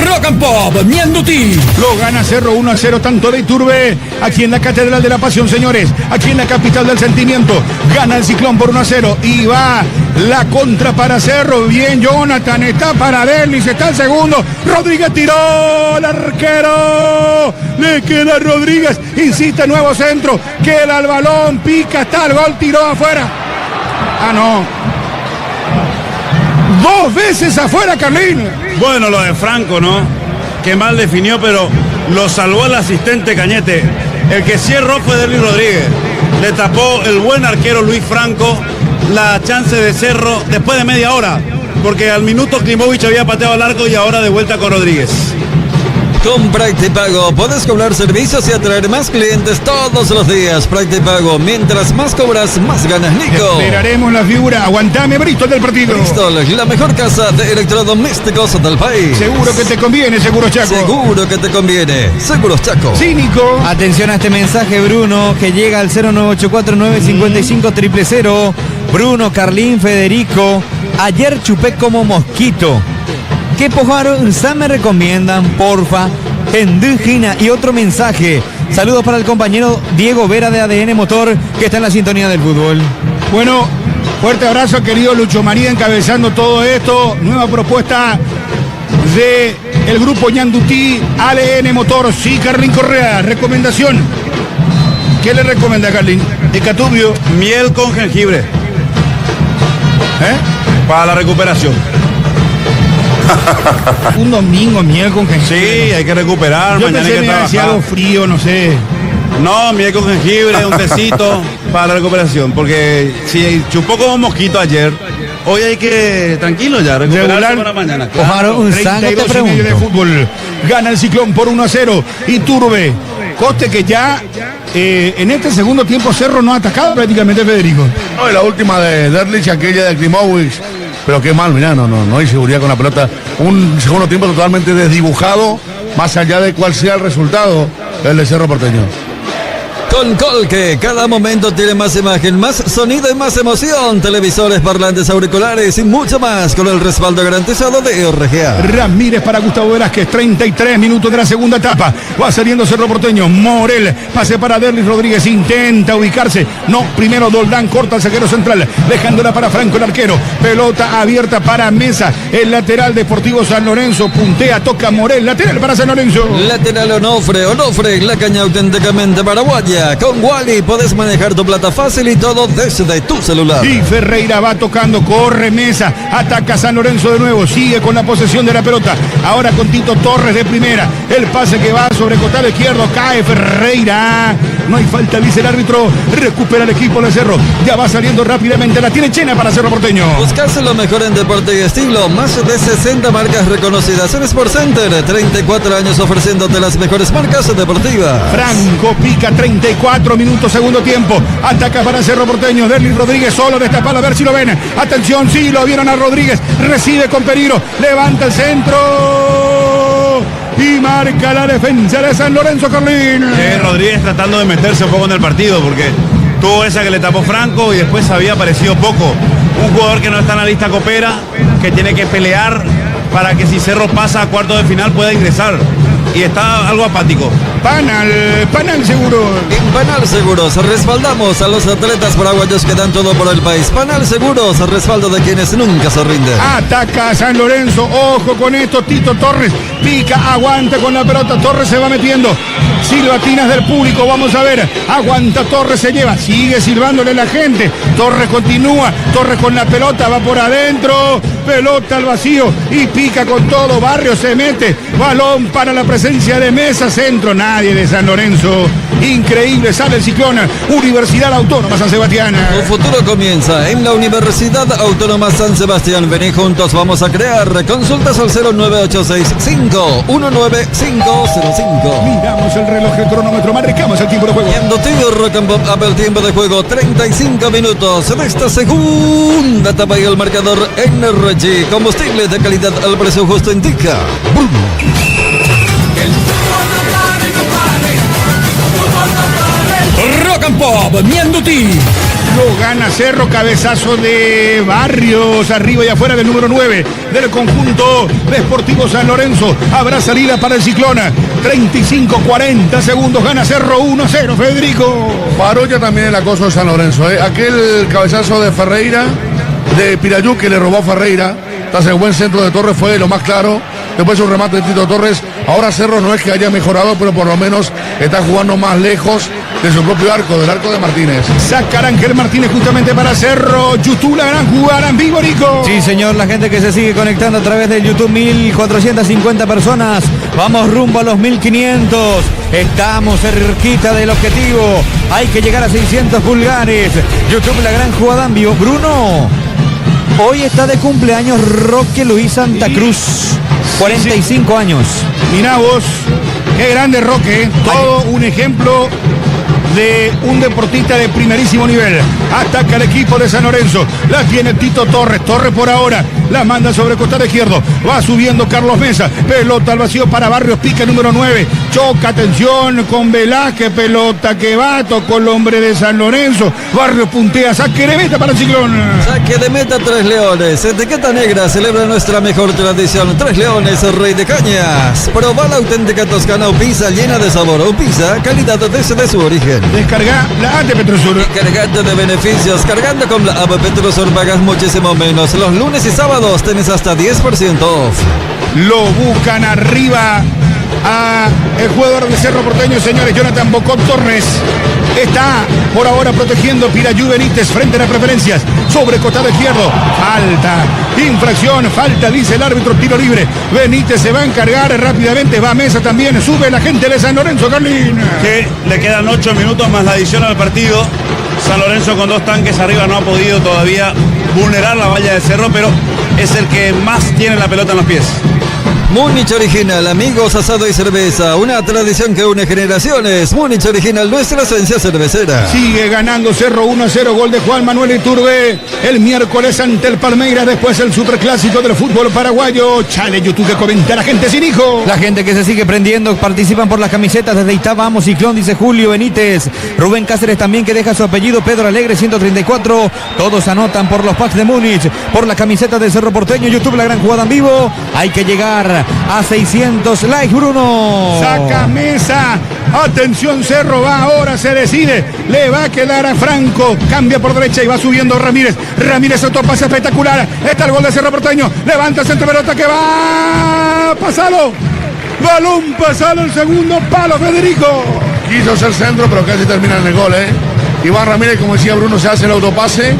Rock and Pop, Ñandutí. Lo gana Cerro 1-0, tanto de Iturbe, aquí en la Catedral de la Pasión, señores, aquí en la capital del sentimiento. Gana el Ciclón por 1-0 y va la contra para Cerro. Bien, Jonathan, está para Delis, está el segundo. Rodríguez tiró, el arquero. Le queda Rodríguez, insiste, nuevo centro, queda el balón, pica, está el gol, tiró afuera. Ah, no. 2 veces afuera, Carlín. Bueno, lo de Franco, ¿no? Que mal definió, pero lo salvó el asistente Cañete. El que sí erró fue Derlis Rodríguez. Le tapó el buen arquero Luis Franco la chance de Cerro después de media hora, porque al minuto Klimovic había pateado al arco y ahora de vuelta con Rodríguez. Con Practipago puedes cobrar servicios y atraer más clientes todos los días. Practipago, mientras más cobras, más ganas, Nico. Esperaremos la figura. Aguantame, Bristol, del partido. Bristol, la mejor casa de electrodomésticos del país. Seguro que te conviene, Seguros Chaco. Seguro que te conviene. Seguros Chaco. Sí, Nico. Atención a este mensaje, Bruno, que llega al 09849550000. Bruno, Carlín, Federico. Ayer chupé como mosquito. ¿Qué pojaro me recomiendan, porfa? Endígena. Y otro mensaje. Saludos para el compañero Diego Vera de ADN Motor, que está en la sintonía del fútbol. Bueno, fuerte abrazo, querido Lucho María, encabezando todo esto. Nueva propuesta de el grupo Ñandutí, ADN Motor. Sí, Carlín Correa, recomendación. ¿Qué le recomienda, Carlín? Hecatubio. Miel con jengibre. Para la recuperación. Un domingo, miel con jengibre. Sí, hay que recuperar. Yo mañana pensé hay que que hacía algo trabajar. frío, no sé. No, miel con jengibre, un tecito para la recuperación. Porque si chupó como mosquito ayer, hoy hay que, tranquilo ya, recuperarse Regular. para mañana. Pojaro, un sangue, te 32 y medio de pregunto. fútbol. Gana el Ciclón por 1-0. Iturbe. Coste que ya en este segundo tiempo Cerro no ha atacado prácticamente, Federico. No, y la última de Derlich, aquella de Klimovic. Pero qué mal, mirá, no hay seguridad con la pelota. Un segundo tiempo totalmente desdibujado, más allá de cuál sea el resultado, el de Cerro Porteño. Con Colque, cada momento tiene más imagen, más sonido y más emoción. Televisores, parlantes, auriculares y mucho más, con el respaldo garantizado de RGA. Ramírez para Gustavo Velázquez, 33 minutos de la segunda etapa. Va saliendo Cerro Porteño. Morel, pase para Derlis Rodríguez, intenta ubicarse. No, primero Doldán corta al zaguero central, dejándola para Franco, el arquero. Pelota abierta para Mesa, el lateral Deportivo San Lorenzo. Puntea, toca Morel, lateral para San Lorenzo. Lateral Onofre, la caña auténticamente paraguaya. España. Con Wally podés manejar tu plata fácil y todo desde tu celular. Y Ferreira va tocando, corre Mesa, ataca San Lorenzo de nuevo, sigue con la posesión de la pelota. Ahora con Tito Torres de primera. El pase que va sobre costado izquierdo, cae Ferreira. No hay falta, dice el árbitro. Recupera el equipo de Cerro. Ya va saliendo rápidamente. La tiene Chena para Cerro Porteño. Buscarse lo mejor en deporte y estilo. Más de 60 marcas reconocidas en Sport Center. 34 años ofreciéndote las mejores marcas deportivas. Franco pica, 34 minutos, segundo tiempo. Ataca para Cerro Porteño. Derlis Rodríguez solo destapa, a ver si lo ven. Atención, sí, lo vieron a Rodríguez. Recibe con peligro. Levanta el centro. Y marca la defensa de San Lorenzo, Carlín. Rodríguez tratando de meterse un poco en el partido porque tuvo esa que le tapó Franco y después había aparecido poco. Un jugador que no está en la lista copera, que tiene que pelear para que si Cerro pasa a cuartos de final pueda ingresar. Y está algo apático. Panal Seguro. En Panal Seguros respaldamos a los atletas paraguayos que dan todo por el país. Panal Seguros, respaldo de quienes nunca se rinden. Ataca a San Lorenzo, ojo con esto, Tito Torres pica, aguanta con la pelota, Torres se va metiendo. Silbatinas del público, vamos a ver, aguanta Torres, se lleva, sigue silbándole la gente. Torres continúa, Torres con la pelota, va por adentro, pelota al vacío y pica con todo. Barrio se mete, balón para la presencia de Mesa, centro, nadie de San Lorenzo. Increíble, sale el Ciclón. Universidad Autónoma San Sebastián. Tu futuro comienza en la Universidad Autónoma San Sebastián. Vení juntos, vamos a crear. Consultas al 09865-19505. Miramos el reloj, el cronómetro, marcamos el tiempo de juego. Viendo tío Rock and Pop, abre el tiempo de juego, 35 minutos de esta segunda etapa y el marcador Energy. Combustible de calidad al precio justo indica Bruno. Rock and Pop, Mianduti. Lo gana Cerro, cabezazo de Barrios, arriba y afuera del número 9 del conjunto Deportivo San Lorenzo. Habrá salida para el Ciclón. 35-40 segundos, gana Cerro 1-0, Federico. Paró ya también el acoso de San Lorenzo. Aquel cabezazo de Ferreira, de Pirayú, que le robó a Ferreira. Tras el buen centro de Torres fue lo más claro. Después un remate de Tito Torres. Ahora Cerro no es que haya mejorado, pero por lo menos está jugando más lejos de su propio arco, del arco de Martínez. Saca Ángel Martínez justamente para Cerro. YouTube, la gran jugada en vivo, Nico. Sí, señor, la gente que se sigue conectando a través del YouTube, 1450 personas. Vamos rumbo a los 1500. Estamos cerquita del objetivo. Hay que llegar a 600 pulgares. YouTube, la gran jugada en vivo. Bruno, hoy está de cumpleaños Roque Luis Santa Cruz. 45 años. Mirá vos, qué grande Roque, todo un ejemplo de un deportista de primerísimo nivel. Ataca el equipo de San Lorenzo, la tiene Tito Torres, Torres por ahora, la manda sobre costado izquierdo, va subiendo Carlos Mesa, pelota al vacío para Barrios, pica número 9, choca, atención con Velázquez, pelota que va, tocó el hombre de San Lorenzo, Barrios puntea, saque de meta para el Ciclón. Saque de meta, Tres Leones, etiqueta negra, celebra nuestra mejor tradición, Tres Leones, Rey de Cañas. Proba la auténtica toscana Upisa, llena de sabor. Upisa, calidad desde su origen. Descarga la app de Petrosur. Cargando de beneficios, cargando con la app Petrosur pagas muchísimo menos. Los lunes y sábados tenés hasta 10% off. Lo buscan arriba a el jugador de Cerro Porteño, señores. Jonathan Bocón Torres está por ahora protegiendo Pirayú Benítez frente a las preferencias. Sobre costado izquierdo, falta, infracción, falta, dice el árbitro, tiro libre. Benítez se va a encargar rápidamente, va a Mesa también, sube la gente de San Lorenzo, Carlín. Que le quedan 8 minutos más la adición al partido. San Lorenzo con 2 tanques arriba no ha podido todavía vulnerar la valla de Cerro, pero es el que más tiene la pelota en los pies. Múnich Original, amigos, asado y cerveza, una tradición que une generaciones. Múnich Original, nuestra esencia cervecera. Sigue ganando Cerro 1-0, gol de Juan Manuel Iturbe el miércoles ante el Palmeiras, después el superclásico del fútbol paraguayo. Chale, YouTube, que comenta la gente sin hijo. La gente que se sigue prendiendo, participan por las camisetas desde Itá, vamos, Ciclón, dice Julio Benítez. Rubén Cáceres también, que deja su apellido, Pedro Alegre, 134. Todos anotan por los packs de Múnich, por la camiseta de Cerro Porteño. YouTube, la gran jugada en vivo. Hay que llegar a 600 likes, Bruno. Saca Mesa. Atención, Cerro va ahora, se decide. Le va a quedar a Franco. Cambia por derecha y va subiendo Ramírez. Ramírez, otro pase espectacular. Está el gol de Cerro Porteño. Levanta el centro, pelota que va. Pasalo. Balón pasado, el segundo palo, Federico. quiso hacer centro, pero casi termina en el gol, ¿eh? Iván Ramírez, como decía Bruno, se hace el autopase,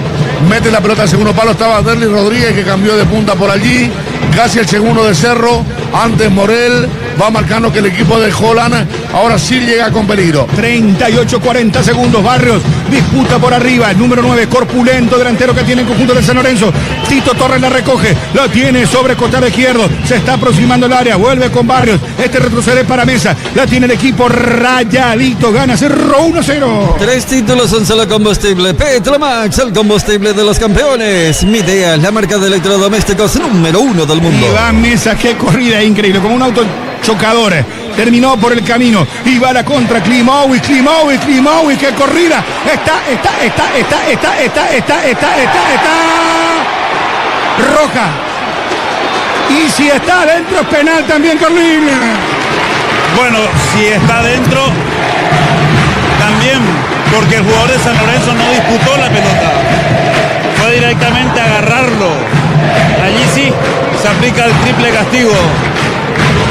mete la pelota al segundo palo, estaba Derly Rodríguez que cambió de punta por allí, casi el segundo de Cerro, antes Morel, va marcando que el equipo de Holland ahora sí llega con peligro. 38-40 segundos, Barrios disputa por arriba, el número 9, corpulento delantero que tiene el conjunto de San Lorenzo. Tito Torres la recoge, la tiene sobre costado izquierdo, se está aproximando el área, vuelve con Barrios, este retrocede para Mesa, la tiene el equipo rayadito, gana Cerro 1-0. 3 títulos, un solo combustible. Petromax, el combustible de los campeones. Midea, la marca de electrodomésticos número 1 del mundo. Iván Mesa, qué corrida increíble, como un auto chocador. Terminó por el camino y va a la contra Klimovic, qué corrida. Está. Roja. Y si está adentro es penal también, Carlín. Bueno, si está dentro, también, porque el jugador de San Lorenzo no disputó la pelota. Fue directamente a agarrarlo. Allí sí se aplica el triple castigo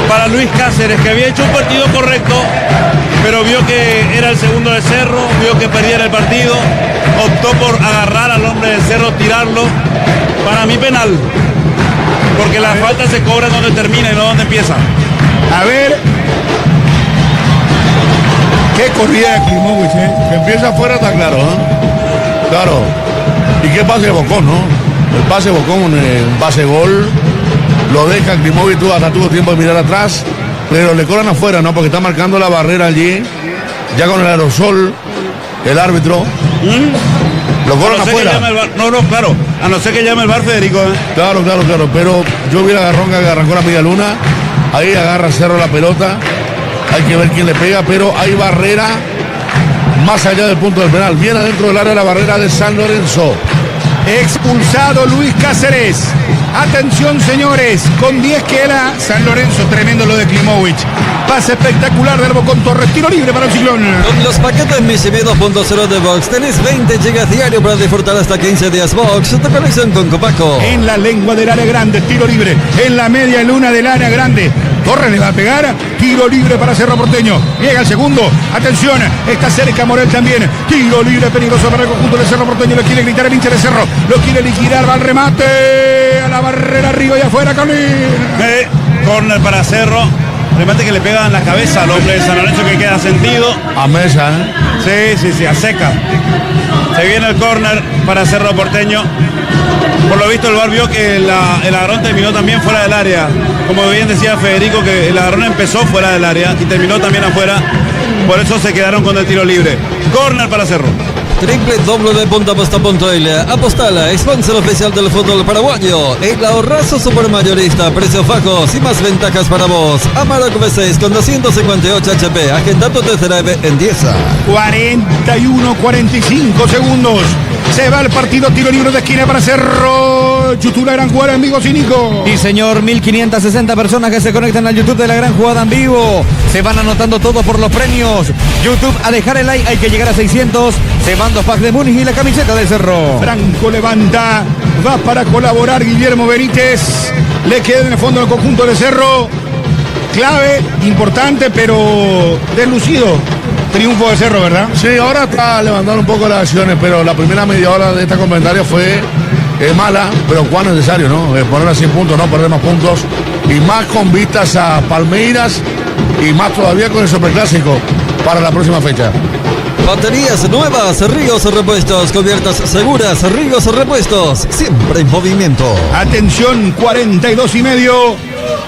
para Luis Cáceres, que había hecho un partido correcto, pero vio que era el segundo de Cerro, vio que perdiera el partido, optó por agarrar al hombre de Cerro, tirarlo. Para mí penal, porque la falta se cobra donde termina y no donde empieza. A ver. Qué corrida de Klimovic, Que empieza afuera está claro, ¿eh? Claro. Y qué pase de Bocón, ¿no? El pase de Bocón, un pase gol. Lo deja Klimovic, hasta tuvo tiempo de mirar atrás, pero le cobran afuera, ¿no? Porque está marcando la barrera allí, ya con el aerosol, el árbitro. Lo cobran afuera. Claro, a no ser que llame el VAR, Federico. Claro, pero yo vi la garronca que arrancó la media luna, ahí agarra Cerro la pelota, hay que ver quién le pega, pero hay barrera más allá del punto del penal, bien adentro del área de la barrera de San Lorenzo. Expulsado Luis Cáceres. Atención, señores, con 10 queda San Lorenzo, tremendo lo de Klimovic. Pase espectacular del Bocón Torres, tiro libre para el Ciclón. Con los paquetes Missimi 2.0 de Box tenés 20 GB diario para disfrutar hasta 15 días Box. Tu conexión con Copaco. En la lengua del área grande, tiro libre. En la media luna del área grande. Torres le va a pegar, tiro libre para Cerro Porteño. Llega el segundo, atención, está cerca Morel también. Tiro libre peligroso para el conjunto de Cerro Porteño. Lo quiere gritar el hincha de Cerro, lo quiere liquidar, va al remate. A la barrera arriba y afuera, Carlín. Corner para Cerro. Remate que le pega en la cabeza al hombre de San Lorenzo, que queda sentido. A Mesa, Sí, a seca. Se viene el córner para Cerro Porteño. Por lo visto el VAR vio que el agarrón terminó también fuera del área. Como bien decía Federico, que el agarrón empezó fuera del área y terminó también afuera. Por eso se quedaron con el tiro libre. Córner para Cerro. www.aposta.l. Apostala, sponsor oficial del fútbol paraguayo. El ahorrazo supermayorista, precios bajos y más ventajas para vos. Amarok V6 con 258 HP. Agenda tu test drive en 10. 41-45 segundos. Se va el partido, tiro libre de esquina para Cerro. YouTube, la gran jugada en vivo, Cínico. Sí, señor, 1560 personas que se conectan al YouTube de la gran jugada en vivo. Se van anotando todos por los premios. YouTube, a dejar el like, hay que llegar a 600. Se van 2 packs de Múnich y la camiseta de Cerro. Franco levanta, va para colaborar Guillermo Benítez. Le queda en el fondo del conjunto de Cerro. Clave, importante, pero deslucido. Triunfo de Cerro, ¿verdad? Sí, ahora está levantando un poco las acciones, pero la primera media hora de esta comentario fue mala, pero cuán necesario, ¿no? Poner a 100 puntos, no perder más puntos, y más con vistas a Palmeiras, y más todavía con el Superclásico para la próxima fecha. Baterías nuevas, Ríos Repuestos, cubiertas seguras, Ríos Repuestos, siempre en movimiento. Atención, 42.5.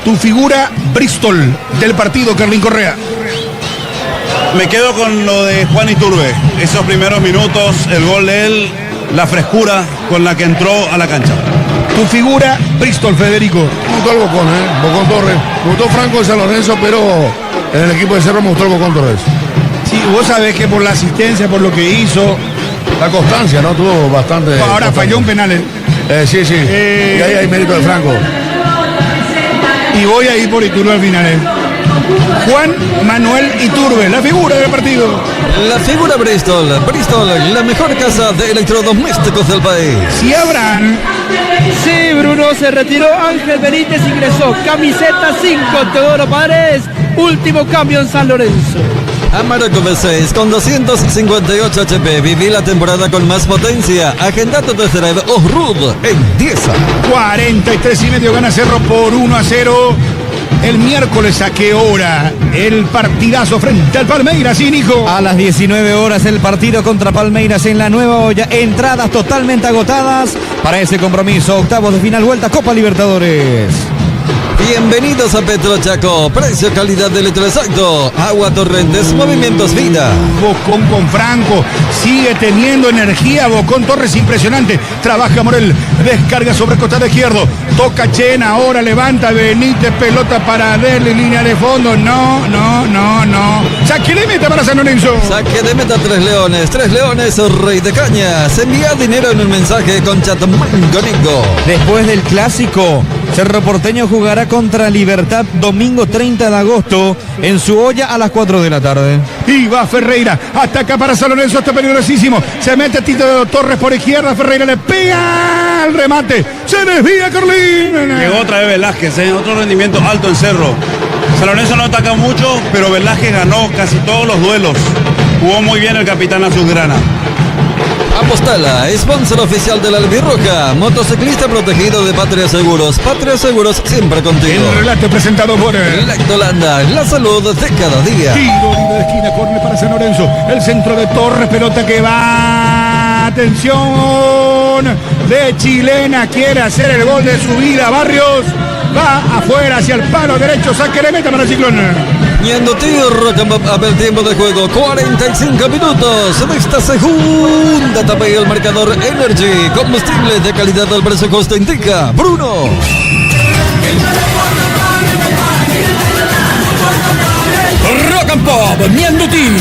Tu figura Bristol del partido, Carlín Correa. Me quedo con lo de Juan Iturbe. Esos primeros minutos, el gol de él, la frescura con la que entró a la cancha. Tu figura Bristol, Federico. Me gustó el Bocón, Bocón Torres. Me gustó Franco de San Lorenzo, pero en el equipo de Cerro me gustó el Bocón Torres. Sí, vos sabés que por la asistencia, por lo que hizo. La constancia, ¿no? Tuvo bastante. Ahora constancia. Falló un penal. Sí. Y ahí hay mérito de Franco. Y voy a ir por Iturbe al final. Juan Manuel Iturbe, la figura del partido. La figura Bristol, la mejor casa de electrodomésticos del país. Si Abraham. Sí, Bruno, se retiró Ángel Benítez, ingresó camiseta 5, Teodoro Paredes, último cambio en San Lorenzo. Amarok V6 con 258 HP. Viví la temporada con más potencia. Agenda tu test drive Off-Road en 10. 43,5 gana Cerro por 1-0. El miércoles, ¿a qué hora? El partidazo frente al Palmeiras, sí, Nico. A las 19 horas el partido contra Palmeiras en la Nueva Olla. Entradas totalmente agotadas para ese compromiso. Octavos de final, vuelta Copa Libertadores. Bienvenidos a Petrochaco. Precio, calidad de litro exacto. Agua Torrentes, movimientos vida. Bocón con Franco. Sigue teniendo energía. Bocón Torres, impresionante. Trabaja Morel. Descarga sobre costado izquierdo. Toca Chena. Ahora levanta Benítez. Pelota para darle línea de fondo. No. Saque de meta para San Lorenzo. Saque de meta 3 Leones. 3 Leones, Rey de Cañas. Envía dinero en un mensaje con Chatmango. Después del clásico, Cerro Porteño jugará contra Libertad domingo 30 de agosto en su olla a las 4 de la tarde. Y va Ferreira, ataca para San Lorenzo, está peligrosísimo. Se mete Tito Torres por izquierda, Ferreira le pega al remate. Se desvía Carlín. Llegó otra vez Velázquez, otro rendimiento alto en Cerro. San Lorenzo no ataca mucho, pero Velázquez ganó casi todos los duelos. Jugó muy bien el capitán azulgrana. Apostala, sponsor oficial de la Albirroja, motociclista protegido de Patria Seguros. Patria Seguros siempre contigo. El relato presentado por Lactolanda, la salud de cada día. Tiro libre de esquina, córner para San Lorenzo. El centro de Torres, pelota que va. Atención de Chilena, quiere hacer el gol de su vida. Barrios va afuera hacia el palo derecho, saque de meta para el Ciclón. A ver tiempo de juego, 45 minutos de esta segunda etapa y el marcador Energy, combustible de calidad al precio costo indica Bruno. Rock and Pop, Mianduti.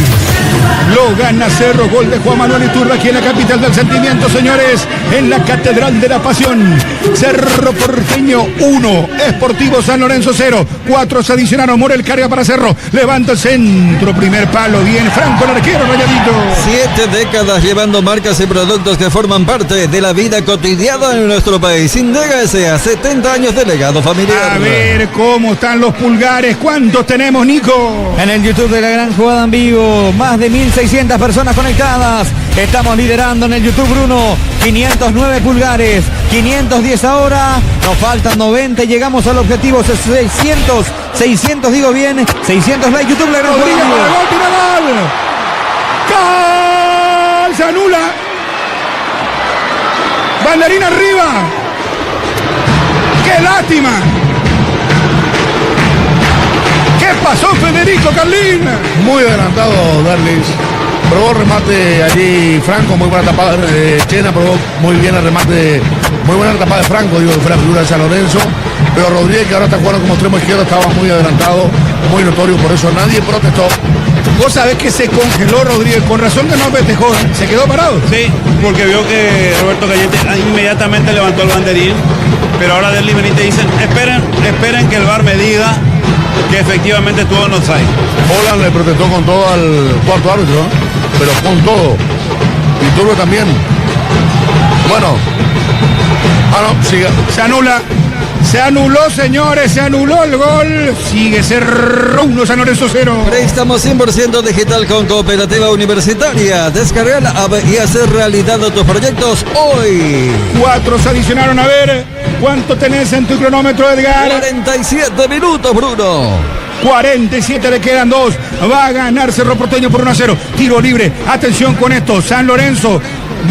Lo gana Cerro, gol de Juan Manuel Iturbe aquí en la capital del sentimiento, señores, en la Catedral de la Pasión. Cerro Porteño 1, Sportivo San Lorenzo 0. 4 se adicionaron, Morel carga para Cerro, levanta el centro, primer palo, bien Franco, el arquero rayadito. 7 décadas llevando marcas y productos que forman parte de la vida cotidiana en nuestro país. Indega S.A., 70 años de legado familiar. A ver cómo están los pulgares, ¿cuántos tenemos, Nico? En el YouTube de La Gran Jugada en vivo, más de 1.600 personas conectadas. Estamos liderando en el YouTube, Bruno. 509 pulgares, 510 ahora. Nos faltan 90 y llegamos al objetivo 600 digo bien, 600 likes. YouTube La Gran Jugada en vivo. ¡Gol! Se anula. Banderina arriba. ¡Qué lástima! ¿Qué pasó, Federico Carlín? Muy adelantado, Darlis. Probó remate allí Franco, muy buena tapada de Chena, probó muy bien el remate, muy buena tapada de Franco, digo, que fue la figura de San Lorenzo. Pero Rodríguez, que ahora está jugando como extremo izquierdo, estaba muy adelantado, muy notorio, por eso nadie protestó. Vos sabés que se congeló Rodríguez, con razón que no festejó, se quedó parado. Sí, porque vio que Roberto Cayete inmediatamente levantó el banderín, pero ahora Derly Benítez dicen, esperen que el VAR me diga que efectivamente tuvo en offside. Holland le protestó con todo al cuarto árbitro, ¿no? Pero con todo. Y Turbo también. Bueno. No, siga. Se anula. Se anuló, señores, se anuló el gol. Sigue Cerro 1, San Lorenzo 0. Préstamo 100% digital con Cooperativa Universitaria. Descarga la app y hacer realidad tus proyectos hoy. 4 se adicionaron, a ver. ¿Cuánto tenés en tu cronómetro, Edgar? 47 minutos, Bruno. 47, le quedan 2. Va a ganar Cerro Porteño por 1-0. Tiro libre. Atención con esto. San Lorenzo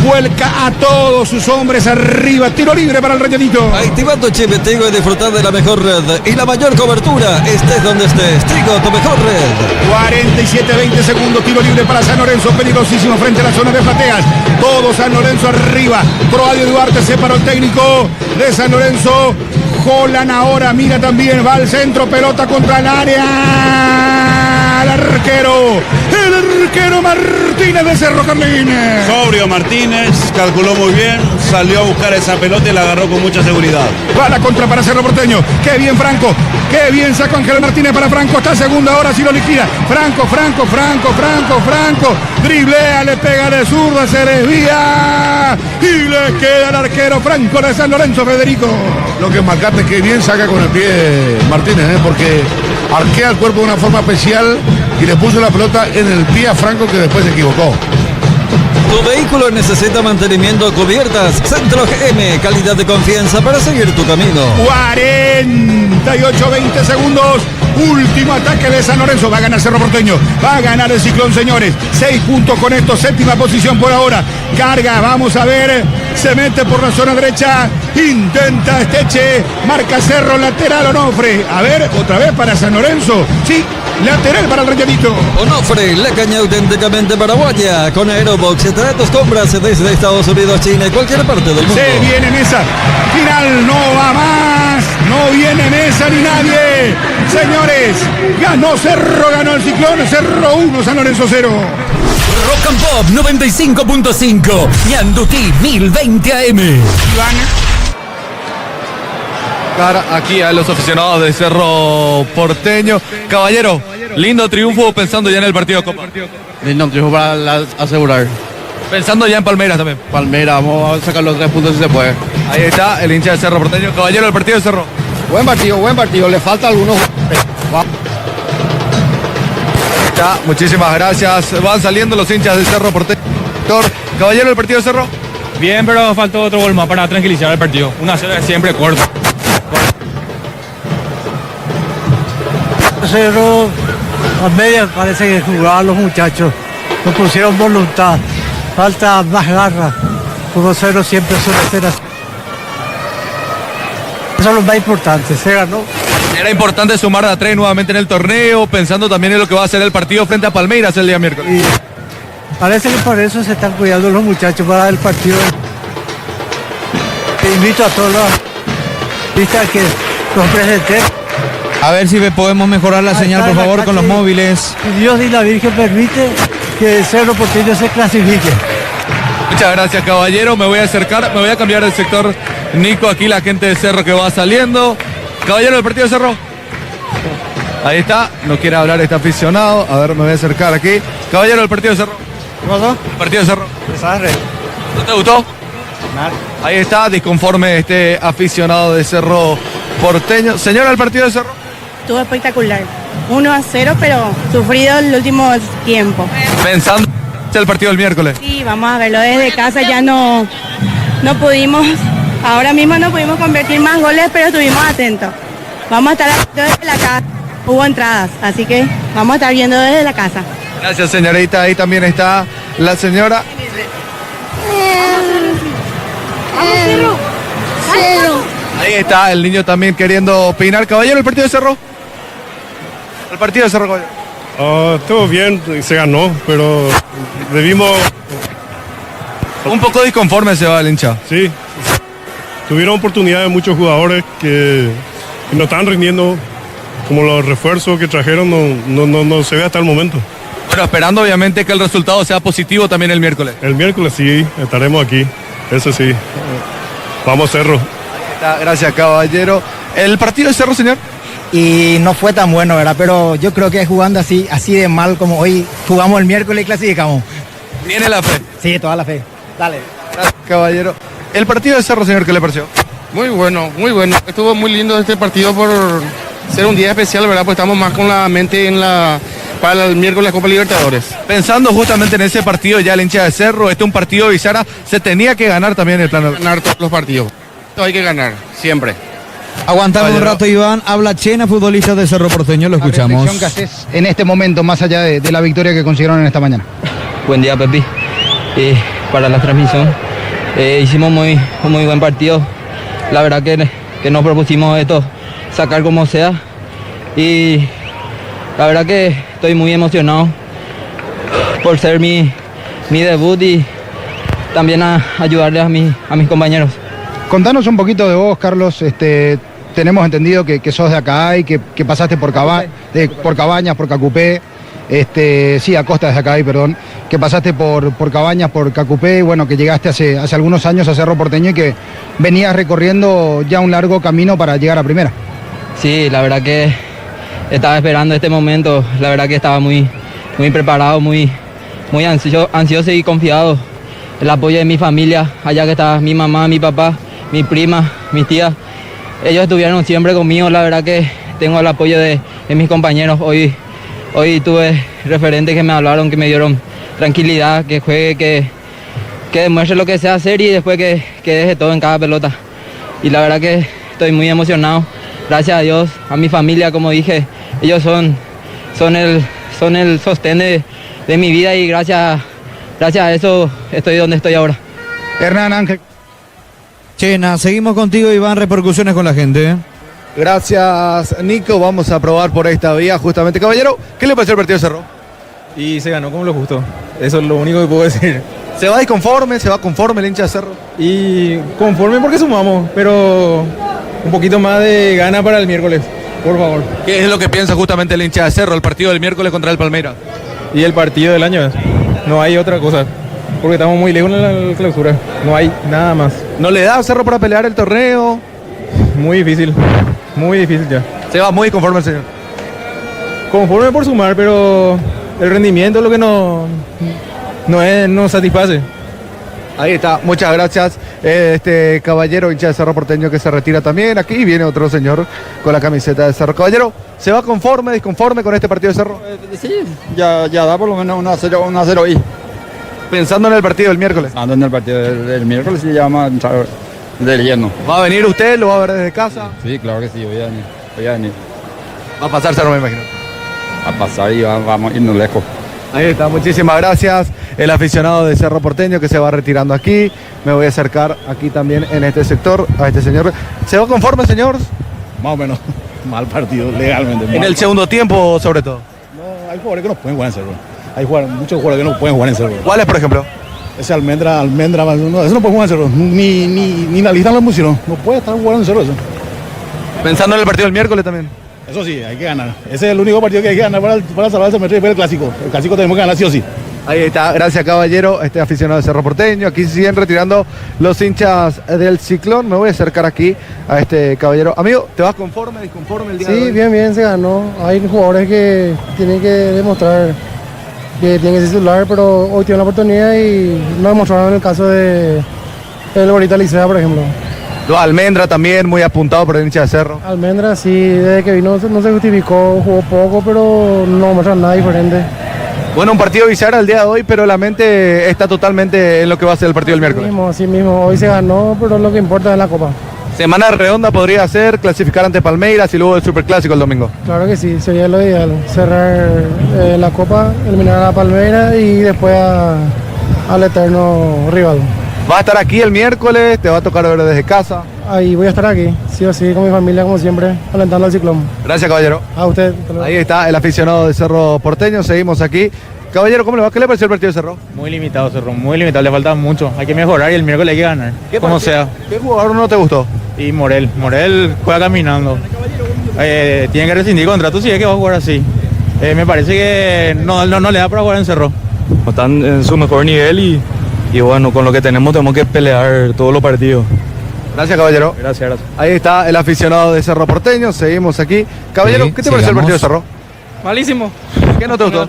vuelca a todos sus hombres arriba. Tiro libre para el Rayadito. Activa tu chip Tigo y disfrutar de la mejor red y la mayor cobertura. Estés donde estés. Tigo, tu mejor red. 47-20 segundos. Tiro libre para San Lorenzo. Peligrosísimo frente a la zona de plateas. Todo San Lorenzo arriba. Proadio Duarte separó el técnico de San Lorenzo. Holland ahora mira también. Va al centro. Pelota contra el área. El arquero Martínez de Cerro Carlín. Sobrio Martínez, calculó muy bien, salió a buscar esa pelota y la agarró con mucha seguridad. Va la contra para Cerro Porteño. Qué bien Franco, qué bien sacó Ángel Martínez para Franco. Está segundo, ahora sí lo liquida. Franco. Driblea, le pega de zurda, se desvía. Y le queda el arquero Franco de San Lorenzo, Federico. Lo que marcaste que bien saca con el pie Martínez, porque arquea el cuerpo de una forma especial y le puso la pelota en el pie a Franco, que después se equivocó. Tu vehículo necesita mantenimiento, cubiertas. Centro GM, calidad de confianza para seguir tu camino. 48-20 segundos. Último ataque de San Lorenzo. Va a ganar Cerro Porteño. Va a ganar el Ciclón, señores. 6 puntos con esto. Séptima posición por ahora. Carga. Vamos a ver. Se mete por la zona derecha. Intenta Esteche. Marca Cerro. Lateral Onofre. A ver, otra vez para San Lorenzo. Sí, lateral para el Rayadito. Onofre, la caña auténticamente paraguaya. Con Aerobox, trae tus compras desde Estados Unidos, China y cualquier parte del mundo. Se viene mesa. Final no va más. No viene mesa ni nadie. Señores, ganó Cerro, ganó el Ciclón. Cerro 1, San Lorenzo 0. Rock and Pop 95.5. Ñandutí 1020 AM. Aquí a los aficionados de Cerro Porteño. Caballero, lindo triunfo pensando ya en el partido de Copa. Lindo triunfo para asegurar. Pensando ya en Palmeiras también. Palmeiras, vamos a sacar los 3 puntos si se puede. Ahí está el hincha de Cerro Porteño. Caballero, el partido de Cerro. Buen partido. Le falta algunos. Ya, muchísimas gracias. Van saliendo los hinchas de Cerro Porteño. Caballero, el partido de Cerro. Bien, pero faltó otro gol más para tranquilizar el partido. 1-0 es siempre corto. Cerro, a media parece que jugaban los muchachos. No pusieron voluntad. Falta más garra. 1-0 siempre suele ser así. Eso es lo más importante. Se ganó. Era importante sumar a 3 nuevamente en el torneo, pensando también en lo que va a ser el partido frente a Palmeiras el día miércoles. Y parece que por eso se están cuidando los muchachos para el partido. Te invito a todos los vistas que los presenté. A ver si podemos mejorar la señal, por favor, con los móviles. Dios y la Virgen permite que Cerro Porteño se clasifique. Muchas gracias, caballero. Me voy a acercar, me voy a cambiar el sector. Nico, aquí la gente de Cerro que va saliendo. Caballero del partido de Cerro. Ahí está, no quiere hablar este aficionado. A ver, me voy a acercar aquí. Caballero del partido de Cerro. ¿Qué pasó? Partido de Cerro. ¿No te gustó? Ahí está, disconforme este aficionado de Cerro Porteño. Señora, el partido de Cerro. Estuvo espectacular. 1-0, pero sufrido el último tiempo. Pensando en el partido del miércoles. Sí, vamos a verlo desde casa, ya no pudimos, ahora mismo no pudimos convertir más goles, pero estuvimos atentos. Vamos a estar desde la casa, hubo entradas, así que vamos a estar viendo desde la casa. Gracias, señorita. Ahí también está la señora. Ahí está el niño también queriendo opinar. Caballero, el partido de Cerro. El partido de Cerro, caballero. Estuvo bien, se ganó, pero debimos... Un poco disconforme se va el hincha. Sí, tuvieron oportunidades muchos jugadores que no están rindiendo, como los refuerzos que trajeron no se ve hasta el momento. Bueno, esperando obviamente que el resultado sea positivo también el miércoles. El miércoles sí, estaremos aquí, eso sí. Vamos Cerro. Gracias, caballero. ¿El partido de Cerro, señor? Y no fue tan bueno, ¿verdad? Pero yo creo que jugando así de mal como hoy, jugamos el miércoles y clasificamos. ¿Tiene la fe? Sí, toda la fe. Dale. Gracias, caballero. ¿El partido de Cerro, señor, qué le pareció? Muy bueno, muy bueno. Estuvo muy lindo este partido por ser un día especial, ¿verdad? Pues estamos más con la mente para el miércoles Copa Libertadores. Pensando justamente en ese partido ya el hincha de Cerro, un partido de Bizarra, se tenía que ganar también el plano. Ganar todos los partidos. Esto hay que ganar, siempre. Aguantame un rato, Iván. Habla Chena, futbolista de Cerro Porteño, lo escuchamos. ¿Qué haces en este momento, más allá de la victoria que consiguieron en esta mañana? Buen día, Pepi. Para la transmisión. Hicimos un muy buen partido. La verdad que nos propusimos esto, sacar como sea. Y la verdad que estoy muy emocionado por ser mi debut y también a ayudarle a mis compañeros. Contanos un poquito de vos, Carlos. Tenemos entendido que sos de acá y que pasaste por Cabañas, por Cacupé. Sí, Acosta desde acá, perdón. Que pasaste por Cabañas, por Cacupé, y bueno, que llegaste hace algunos años a Cerro Porteño y que venías recorriendo ya un largo camino para llegar a primera. Sí, la verdad que estaba esperando este momento. La verdad que estaba muy preparado, muy ansioso y confiado. El apoyo de mi familia, allá que estaba mi mamá, mi papá, mi prima, mis tías. Ellos estuvieron siempre conmigo. La verdad que tengo el apoyo de mis compañeros. Hoy tuve referentes que me hablaron, que me dieron tranquilidad, que juegue, que demuestre lo que sé hacer y después que deje todo en cada pelota. Y la verdad que estoy muy emocionado. Gracias a Dios, a mi familia, como dije, ellos son el sostén de mi vida y gracias a eso estoy donde estoy ahora. Hernán Ángel. Chena, seguimos contigo, Iván, repercusiones con la gente. Gracias, Nico. Vamos a probar por esta vía justamente. Caballero, ¿qué le pareció el partido de Cerro? Y se ganó como lo justo. Eso es lo único que puedo decir. ¿Se va disconforme? ¿Se va conforme el hincha de Cerro? Y conforme porque sumamos, pero un poquito más de gana para el miércoles, por favor. ¿Qué es lo que piensa justamente el hincha de Cerro, el partido del miércoles contra el Palmeiras? Y el partido del año, no hay otra cosa, porque estamos muy lejos en la clausura, no hay nada más. ¿No le da a Cerro para pelear el torneo? Muy difícil ya. ¿Se va muy conforme el señor? Conforme por sumar, pero el rendimiento es lo que no satisface. Ahí está, muchas gracias. Este caballero hincha de Cerro Porteño que se retira también. Aquí viene otro señor con la camiseta de Cerro. Caballero, ¿se va conforme, disconforme con este partido de Cerro? Sí, ya da por lo menos 1-0 ahí. Pensando en el partido del miércoles. Ando en el partido del miércoles y ya vamos a entrar del lleno. ¿Va a venir usted? ¿Lo va a ver desde casa? Sí, claro que sí, voy a venir. Va a pasar Cerro, me imagino. A pasar y vamos a irnos lejos. Ahí está, muchísimas gracias. El aficionado de Cerro Porteño que se va retirando aquí. Me voy a acercar aquí también en este sector a este señor. ¿Se va conforme, señor? Más o menos. Mal partido, legalmente. En el segundo tiempo, sobre todo. No, hay jugadores que no pueden jugar en Cerro. Hay muchos jugadores que no pueden jugar en Cerro. ¿Cuáles, por ejemplo? Ese Almendra, no, eso no puede jugar en Cerro. Ni la lista lo pusieron. No puede estar jugando en Cerro eso. Pensando en el partido del miércoles también. Eso sí, hay que ganar. Ese es el único partido que hay que ganar para salvar ese metro y después el clásico. El clásico tenemos que ganar sí o sí. Ahí está, gracias caballero, este aficionado de Cerro Porteño. Aquí siguen retirando los hinchas del Ciclón. Me voy a acercar aquí a este caballero. Amigo, ¿te vas conforme, disconforme el día de hoy? Sí, bien, se ganó. Hay jugadores que tienen que demostrar que tienen que ser titular, pero hoy tienen la oportunidad y no demostraron en el caso de el Borita Licea, por ejemplo. Almendra también, muy apuntado por el hincha de Cerro. Almendra sí, desde que vino no se justificó, jugó poco, pero no muestra nada diferente. Bueno, un partido bisagra el día de hoy, pero la mente está totalmente en lo que va a ser el partido del miércoles. Así mismo, hoy se ganó, pero lo que importa es la Copa. Semana redonda podría ser clasificar ante Palmeiras y luego el Superclásico el domingo. Claro que sí, sería lo ideal. Cerrar la Copa, eliminar a la Palmeiras y después al eterno rival. ¿Va a estar aquí el miércoles? ¿Te va a tocar ver desde casa? Ahí voy a estar aquí, sí o sí, con mi familia como siempre, alentando al Ciclón. Gracias, caballero. A usted. Ahí está el aficionado de Cerro Porteño, seguimos aquí. Caballero, ¿cómo le va? ¿Qué le pareció el partido de Cerro? Muy limitado Cerro, muy limitado, le falta mucho. Hay que mejorar y el miércoles hay que ganar, como sea. ¿Qué jugador no te gustó? Y Morel juega caminando. Tiene que rescindir contrato si es que va a jugar así. Me parece que no le da para jugar en Cerro. Están en su mejor nivel y bueno, con lo que tenemos que pelear todos los partidos. Gracias, caballero. Gracias. Ahí está el aficionado de Cerro Porteño, seguimos aquí. Caballero, ¿qué te pareció el partido de Cerro? Malísimo. ¿Qué no te gustó?